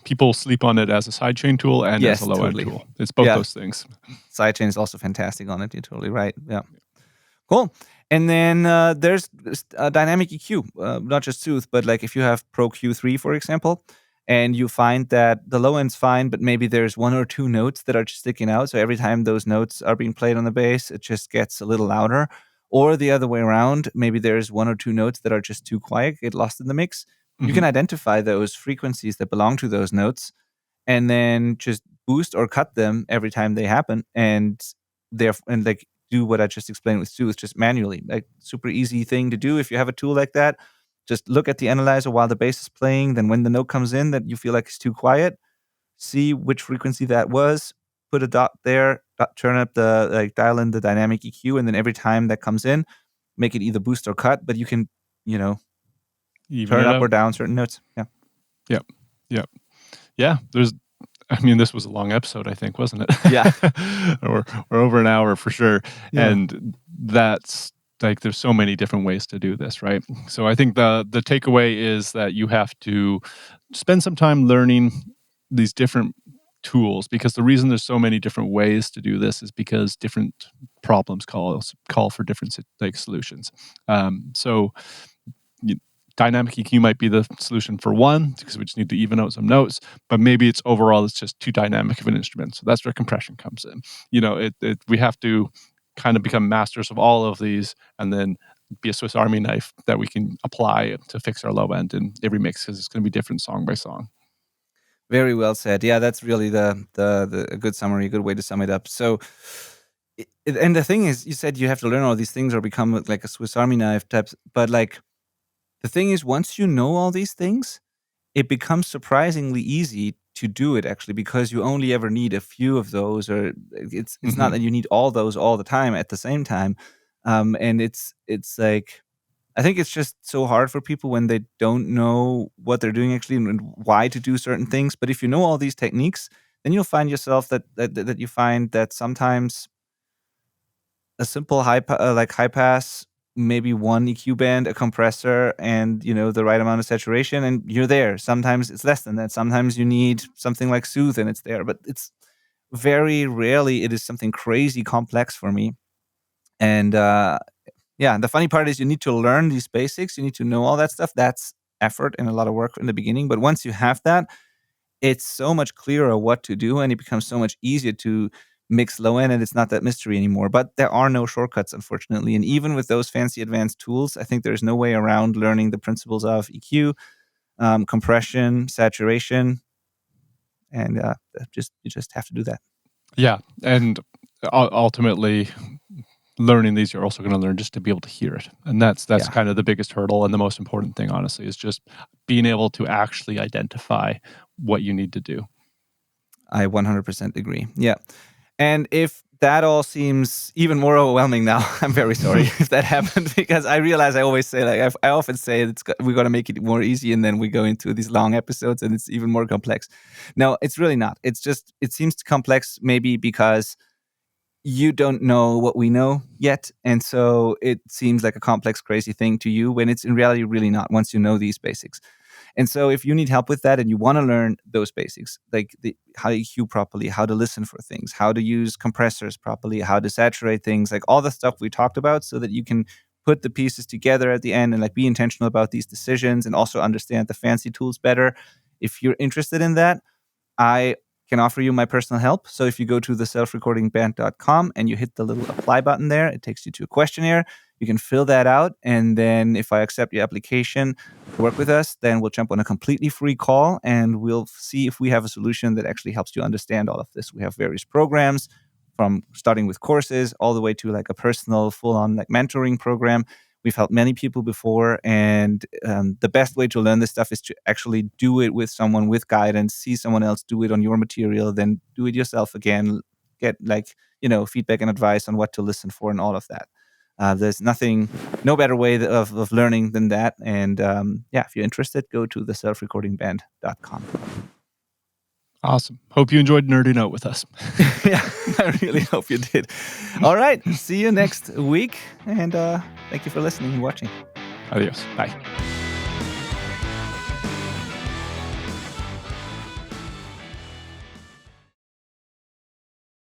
people sleep on it as a sidechain tool and as a low end tool. It's both those things. Sidechain is also fantastic on it. You're totally right. Yeah. Cool. And then there's dynamic EQ, not just Soothe, but like if you have Pro Q3, for example, and you find that the low end's fine, but maybe there's one or two notes that are just sticking out. So every time those notes are being played on the bass, it just gets a little louder. Or the other way around, maybe there's one or two notes that are just too quiet, get lost in the mix. You can identify those frequencies that belong to those notes and then just boost or cut them every time they happen, and like do what I just explained with Soothe, just manually. Like super easy thing to do if you have a tool like that. Just look at the analyzer while the bass is playing. Then when the note comes in that you feel like it's too quiet, see which frequency that was, put a dot there, turn up dial in the dynamic EQ, and then every time that comes in, make it either boost or cut. But you can, Even turn it up or out. down certain notes. Yeah. Yep. Yeah. This was a long episode, I think, wasn't it? Yeah. or over an hour for sure. Yeah. And that's like, there's so many different ways to do this, right? So I think the takeaway is that you have to spend some time learning these different tools, because the reason there's so many different ways to do this is because different problems call for different solutions. So dynamic EQ might be the solution for one, because we just need to even out some notes, but maybe it's just too dynamic of an instrument. So that's where compression comes in. We have to kind of become masters of all of these, and then be a Swiss Army knife that we can apply to fix our low end in every mix, because it's going to be different song by song. Very well said. Yeah, that's really the a good summary, a good way to sum it up. So, and the thing is, you said you have to learn all these things or become like a Swiss Army knife type. But like, the thing is, once you know all these things, it becomes surprisingly easy to do it actually, because you only ever need a few of those, or it's not that you need all those all the time at the same time. And it's like, I think it's just so hard for people when they don't know what they're doing actually and why to do certain things. But if you know all these techniques, then you'll find yourself that you find that sometimes a simple high pass, maybe one EQ band, a compressor, and the right amount of saturation, and you're there. Sometimes it's less than that. Sometimes you need something like Soothe, and it's there. But it's very rarely it is something crazy complex for me. And yeah, the funny part is you need to learn these basics. You need to know all that stuff. That's effort and a lot of work in the beginning. But once you have that, it's so much clearer what to do, and it becomes so much easier to mix low end, and it's not that mystery anymore. But there are no shortcuts, unfortunately. And even with those fancy advanced tools, I think there's no way around learning the principles of EQ, compression, saturation, and you just have to do that. Yeah, and ultimately, learning these, you're also going to learn just to be able to hear it, and that's kind of the biggest hurdle, and the most important thing, honestly, is just being able to actually identify what you need to do. I 100% agree. Yeah. And if that all seems even more overwhelming now, I'm very sorry if that happened, because I realize I always say, like, I often say we're going to make it more easy, and then we go into these long episodes and it's even more complex. No, it's really not. It's just, it seems complex maybe because you don't know what we know yet. And so it seems like a complex, crazy thing to you, when it's in reality really not, once you know these basics. And so if you need help with that and you want to learn those basics, like how to EQ properly, how to listen for things, how to use compressors properly, how to saturate things, like all the stuff we talked about, so that you can put the pieces together at the end and like be intentional about these decisions and also understand the fancy tools better. If you're interested in that, I can offer you my personal help. So if you go to theselfrecordingband.com and you hit the little apply button there, it takes you to a questionnaire. You can fill that out. And then if I accept your application to work with us, then we'll jump on a completely free call and we'll see if we have a solution that actually helps you understand all of this. We have various programs, from starting with courses all the way to like a personal full-on like mentoring program. We've helped many people before, and the best way to learn this stuff is to actually do it with someone, with guidance, see someone else do it on your material, then do it yourself again, get feedback and advice on what to listen for and all of that. There's no better way of learning than that. And if you're interested, go to theselfrecordingband.com. Awesome. Hope you enjoyed nerding out with us. Yeah, I really hope you did. All right. See you next week. And thank you for listening and watching. Adios. Bye.